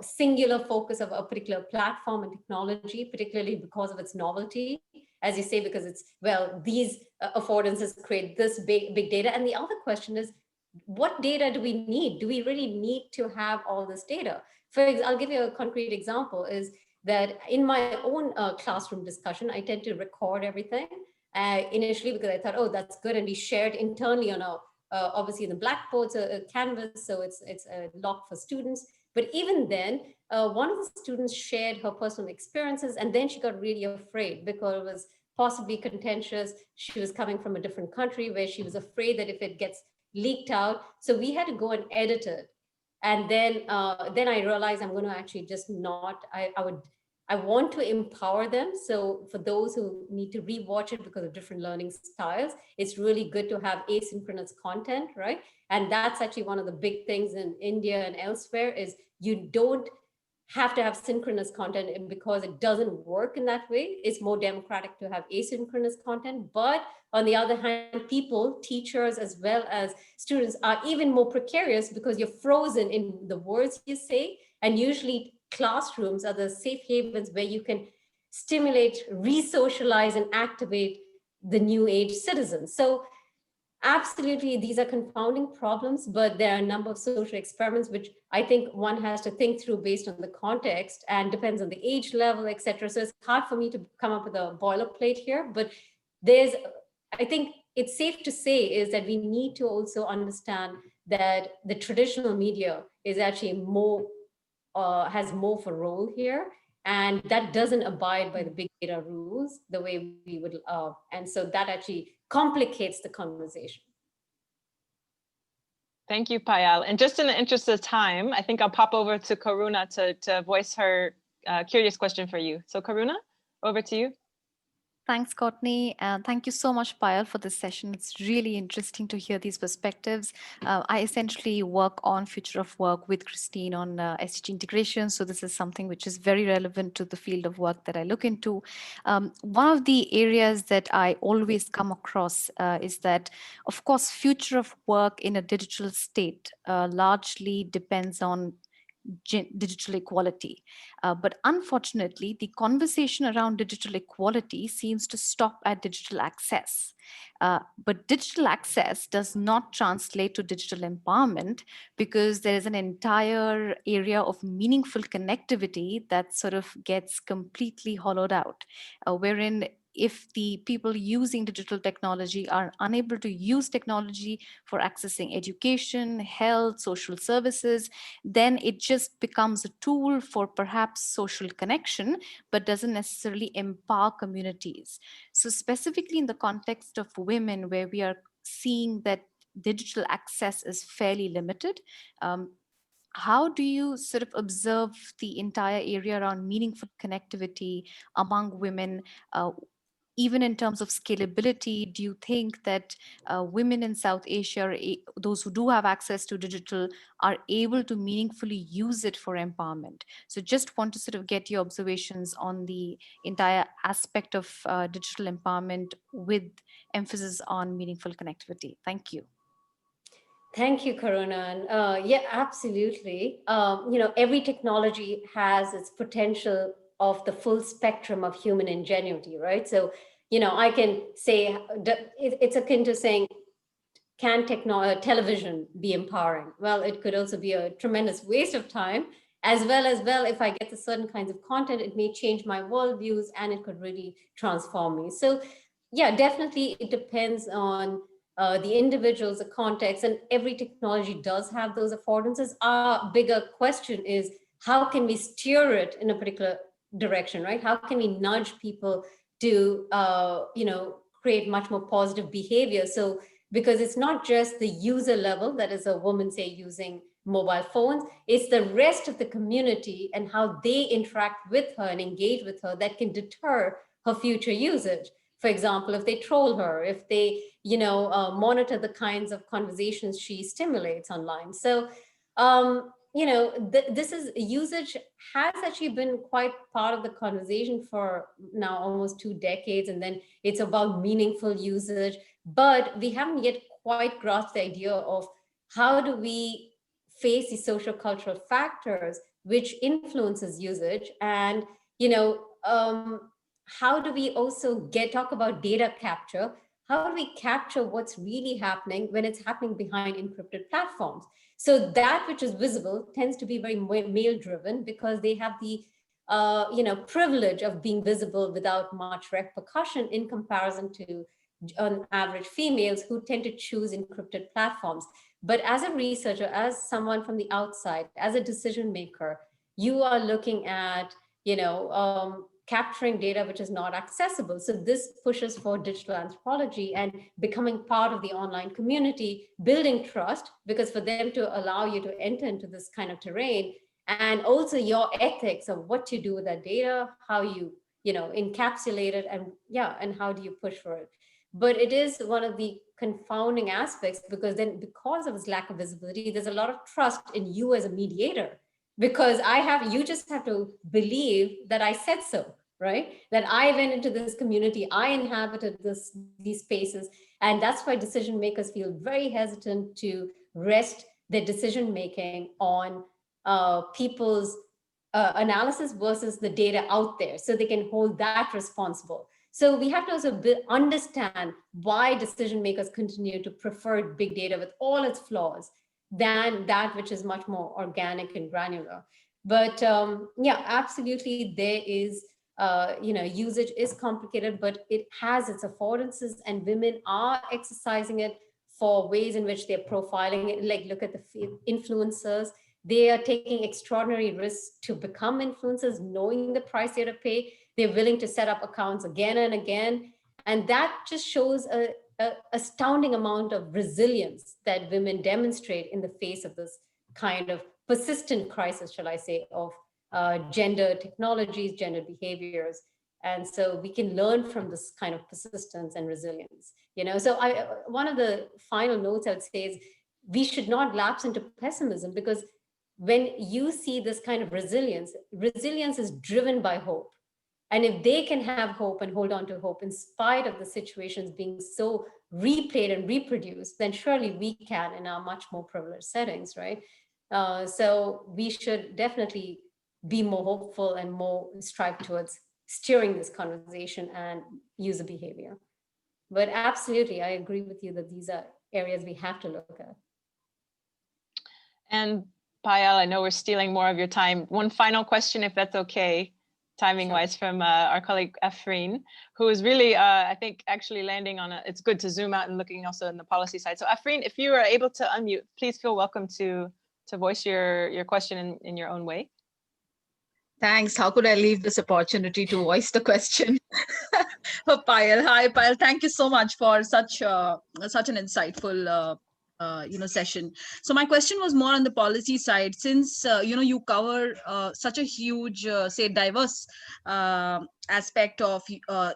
[SPEAKER 2] singular focus of a particular platform and technology, particularly because of its novelty, as you say, because it's, well, these affordances create this big data. And the other question is, what data do we need? Do we really need to have all this data? For example, I'll give you a concrete example, is that in my own classroom discussion, I tend to record everything initially because I thought, oh, that's good. And we shared internally on obviously the Blackboard's a canvas, so it's locked for students. But even then, one of the students shared her personal experiences, and then she got really afraid because it was possibly contentious. She was coming from a different country where she was afraid that if it gets leaked out, so we had to go and edit it. And then I realized I'm going to actually just not, I want to empower them. So for those who need to rewatch it because of different learning styles, it's really good to have asynchronous content, right? And that's actually one of the big things in India and elsewhere is you don't have to have synchronous content, and because it doesn't work in that way, it's more democratic to have asynchronous content. But on the other hand, people, teachers, as well as students are even more precarious because you're frozen in the words you say. And usually classrooms are the safe havens where you can stimulate, re-socialize, and activate the new age citizens. So absolutely, these are confounding problems, but there are a number of social experiments which I think one has to think through based on the context and depends on the age level, etc. So it's hard for me to come up with a boilerplate here, but I think it's safe to say is that we need to also understand that the traditional media is actually more, has more of a role here. And that doesn't abide by the big data rules the way we would, and so that actually complicates the conversation.
[SPEAKER 1] Thank you, Payal. And just in the interest of time, I think I'll pop over to Karuna to voice her curious question for you. So Karuna, over to you.
[SPEAKER 7] Thanks, Courtney. And thank you so much, Payal, for this session. It's really interesting to hear these perspectives. I essentially work on future of work with Christine on SDG integration. So this is something which is very relevant to the field of work that I look into. One of the areas that I always come across is that, of course, future of work in a digital state largely depends on digital equality. But unfortunately, the conversation around digital equality seems to stop at digital access. But digital access does not translate to digital empowerment because there is an entire area of meaningful connectivity that sort of gets completely hollowed out, wherein if the people using digital technology are unable to use technology for accessing education, health, social services, then it just becomes a tool for perhaps social connection, but doesn't necessarily empower communities. So specifically in the context of women, where we are seeing that digital access is fairly limited. How do you sort of observe the entire area around meaningful connectivity among women? Even in terms of scalability, do you think that women in South Asia, those who do have access to digital, are able to meaningfully use it for empowerment? So just want to sort of get your observations on the entire aspect of digital empowerment with emphasis on meaningful connectivity. Thank you.
[SPEAKER 2] Thank you, Karuna. And yeah, absolutely. Every technology has its potential of the full spectrum of human ingenuity, right? So, I can say it's akin to saying, can television be empowering? Well, it could also be a tremendous waste of time, as well, if I get to certain kinds of content, it may change my worldviews and it could really transform me. So yeah, definitely it depends on the individuals, the context, and every technology does have those affordances. Our bigger question is, how can we steer it in a particular direction, right? How can we nudge people to, create much more positive behavior? So, because it's not just the user level, that is a woman, say, using mobile phones, it's the rest of the community and how they interact with her and engage with her that can deter her future usage. For example, if they troll her, if they, monitor the kinds of conversations she stimulates online. So, this is usage has actually been quite part of the conversation for now almost 2 decades. And then it's about meaningful usage, but we haven't yet quite grasped the idea of how do we face the social cultural factors which influences usage, and, how do we also talk about data capture? How do we capture what's really happening when it's happening behind encrypted platforms? So that which is visible tends to be very male driven, because they have the privilege of being visible without much repercussion in comparison to on average females who tend to choose encrypted platforms. But as a researcher, as someone from the outside, as a decision maker, you are looking at, capturing data which is not accessible. So this pushes for digital anthropology and becoming part of the online community, building trust, because for them to allow you to enter into this kind of terrain, and also your ethics of what to do with that data, how you, encapsulate it, and how do you push for it. But it is one of the confounding aspects, because then because of this lack of visibility, there's a lot of trust in you as a mediator, because you just have to believe that I said so, right? That I went into this community, I inhabited these spaces. And that's why decision makers feel very hesitant to rest their decision making on people's analysis versus the data out there, so they can hold that responsible. So we have to also understand why decision makers continue to prefer big data with all its flaws than that which is much more organic and granular. But yeah, absolutely, there is, usage is complicated, but it has its affordances, and women are exercising it for ways in which they're profiling it. Like, look at the influencers. They are taking extraordinary risks to become influencers, knowing the price they have to pay. They're willing to set up accounts again and again. And that just shows a astounding amount of resilience that women demonstrate in the face of this kind of persistent crisis, shall I say, of gender technologies, gender behaviors. And so we can learn from this kind of persistence and resilience. So one of the final notes I would say is, we should not lapse into pessimism, because when you see this kind of resilience is driven by hope. And if they can have hope and hold on to hope in spite of the situations being so replayed and reproduced, then surely we can in our much more privileged settings, right? So we should definitely be more hopeful and more strive towards steering this conversation and user behavior. But absolutely, I agree with you that these are areas we have to look at.
[SPEAKER 1] And Payal, I know we're stealing more of your time. One final question, if that's okay, timing-wise, from our colleague Afreen, who is really, I think, actually landing on it's good to zoom out and looking also in the policy side. So Afreen, if you are able to unmute, please feel welcome to voice your question in your own way.
[SPEAKER 8] Thanks. How could I leave this opportunity to voice the question? Payal. Hi, Payal. Thank you so much for such an insightful session. So my question was more on the policy side, since you cover such a huge, say, diverse aspect of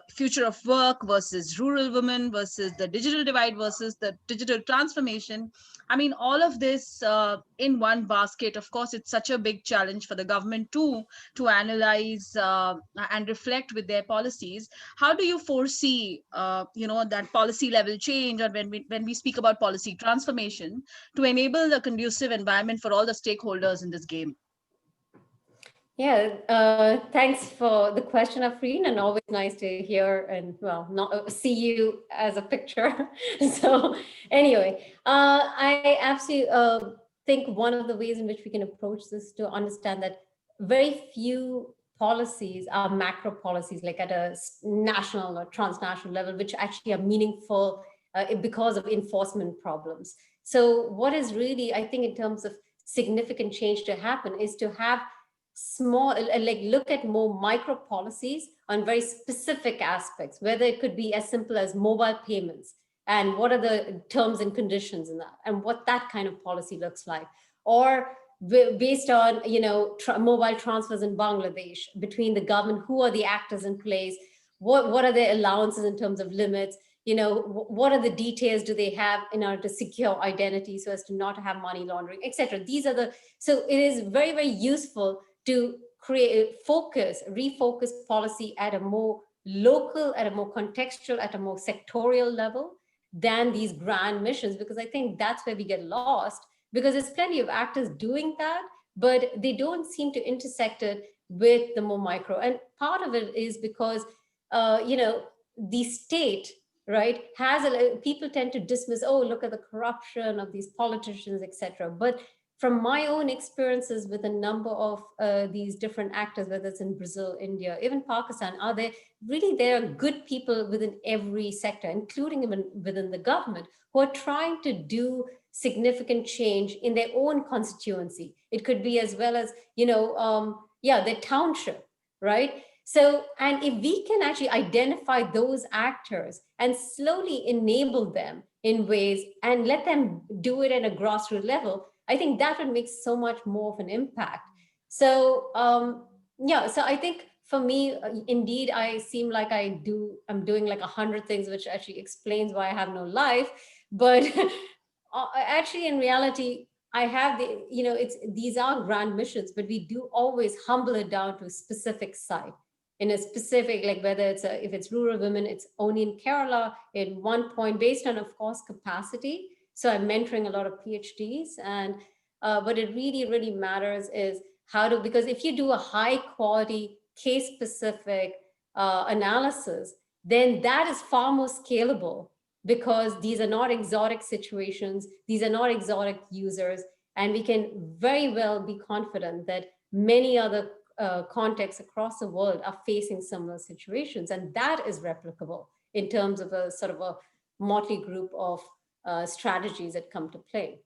[SPEAKER 8] future of work versus rural women versus the digital divide versus the digital transformation. I mean, all of this in one basket. Of course, it's such a big challenge for the government too to analyze and reflect with their policies. How do you foresee, that policy level change, or when we speak about policy transformation, to enable the conducive environment for all the stakeholders in this game?
[SPEAKER 2] Yeah, thanks for the question, Afreen, and always nice to hear and, well, not see you as a picture. So anyway, I absolutely think one of the ways in which we can approach this to understand that very few policies are macro policies, like at a national or transnational level, which actually are meaningful because of enforcement problems. So what is really, I think, in terms of significant change to happen is to have small, like look at more micro policies on very specific aspects, whether it could be as simple as mobile payments and what are the terms and conditions in that and what that kind of policy looks like, or based on mobile transfers in Bangladesh between the government, who are the actors in place, what are their allowances in terms of limits, what are the details do they have in order to secure identity so as to not have money laundering, etc. These are so it is very, very useful to refocus policy at a more local, at a more contextual, at a more sectorial level than these grand missions, because I think that's where we get lost, because there's plenty of actors doing that, but they don't seem to intersect it with the more micro. And part of it is because, the state, right, people tend to dismiss, oh, look at the corruption of these politicians, etc. But from my own experiences with a number of these different actors, whether it's in Brazil, India, even Pakistan, there are good people within every sector, including even within the government, who are trying to do significant change in their own constituency. It could be as well as, their township, right? So, and if we can actually identify those actors and slowly enable them in ways and let them do it at a grassroots level, I think that would make so much more of an impact. So, so I think for me, indeed, I seem like I'm doing like 100 things, which actually explains why I have no life. But actually, in reality, I have these are grand missions, but we do always humble it down to a specific site. In a specific, like whether if it's rural women, it's only in Kerala at one point based on, of course, capacity. So I'm mentoring a lot of PhDs, and what it really, really matters is because if you do a high quality case specific analysis, then that is far more scalable, because these are not exotic situations, these are not exotic users, and we can very well be confident that many other contexts across the world are facing similar situations, and that is replicable in terms of a sort of a motley group of strategies that come to play.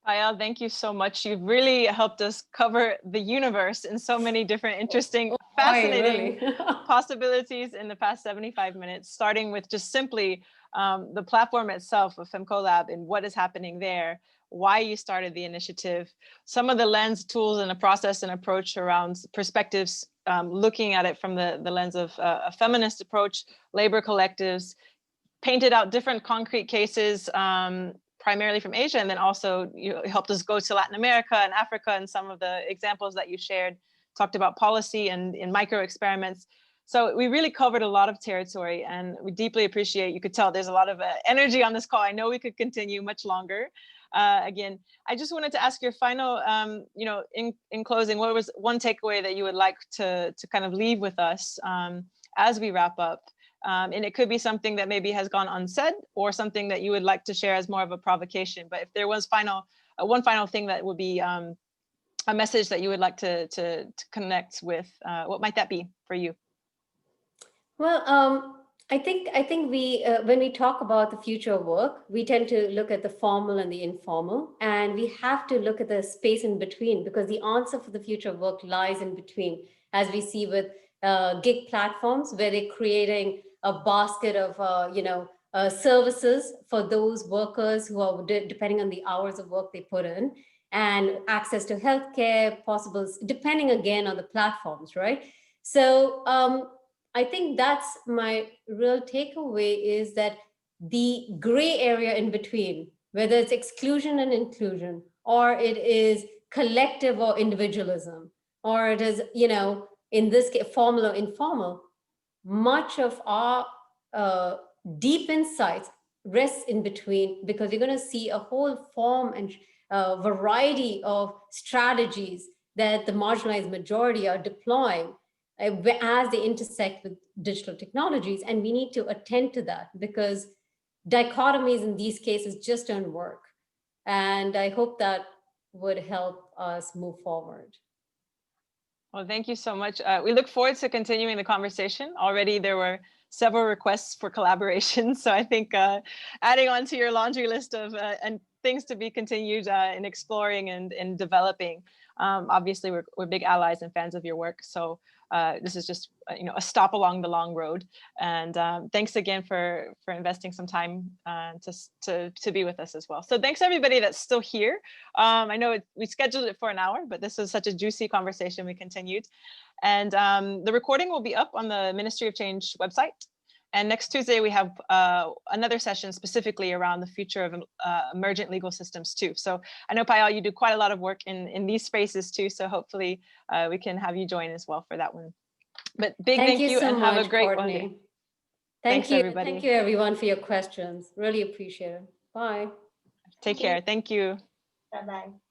[SPEAKER 1] Payal, thank you so much. You've really helped us cover the universe in so many different interesting, fascinating possibilities in the past 75 minutes, starting with just simply the platform itself of FemCollab and what is happening there, why you started the initiative, some of the lens, tools, and a process and approach around perspectives, looking at it from the lens of a feminist approach, labor collectives, painted out different concrete cases, primarily from Asia, and then also you helped us go to Latin America and Africa, and some of the examples that you shared talked about policy and in micro experiments. So we really covered a lot of territory, and we deeply appreciate, you could tell there's a lot of energy on this call. I know we could continue much longer. Again, I just wanted to ask your final, in closing, what was one takeaway that you would like to kind of leave with us as we wrap up? And it could be something that maybe has gone unsaid, or something that you would like to share as more of a provocation. But if there was one final thing that would be a message that you would like to connect with, what might that be for you?
[SPEAKER 2] Well, I think we when we talk about the future of work, we tend to look at the formal and the informal, and we have to look at the space in between, because the answer for the future of work lies in between, as we see with gig platforms, where they're creating a basket of services for those workers who are depending on the hours of work they put in, and access to healthcare, possible, depending again on the platforms, right? So I think that's my real takeaway, is that the gray area in between, whether it's exclusion and inclusion, or it is collective or individualism, or it is, you know, in this case, formal or informal, much of our deep insights rests in between, because you're going to see a whole form and variety of strategies that the marginalized majority are deploying as they intersect with digital technologies. And we need to attend to that, because dichotomies in these cases just don't work. And I hope that would help us move forward.
[SPEAKER 1] Well, thank you so much. We look forward to continuing the conversation. Already there were several requests for collaboration. So I think adding on to your laundry list of and things to be continued in exploring and in developing. Obviously, we're big allies and fans of your work. So this is just a stop along the long road. And thanks again for investing some time to be with us as well. So thanks everybody that's still here. I know we scheduled it for an hour, but this was such a juicy conversation. We continued. And the recording will be up on the Ministry of Change website. And next Tuesday, we have another session specifically around the future of emergent legal systems too. So I know, Payal, you do quite a lot of work in these spaces too. So hopefully we can have you join as well for that one. But big thank you so and much, have a great
[SPEAKER 2] Courtney.
[SPEAKER 1] one.
[SPEAKER 2] Thanks,
[SPEAKER 1] everybody.
[SPEAKER 2] Thank you, everyone, for your questions. Really appreciate it. Bye.
[SPEAKER 1] Take care. Thank you.
[SPEAKER 5] Bye-bye.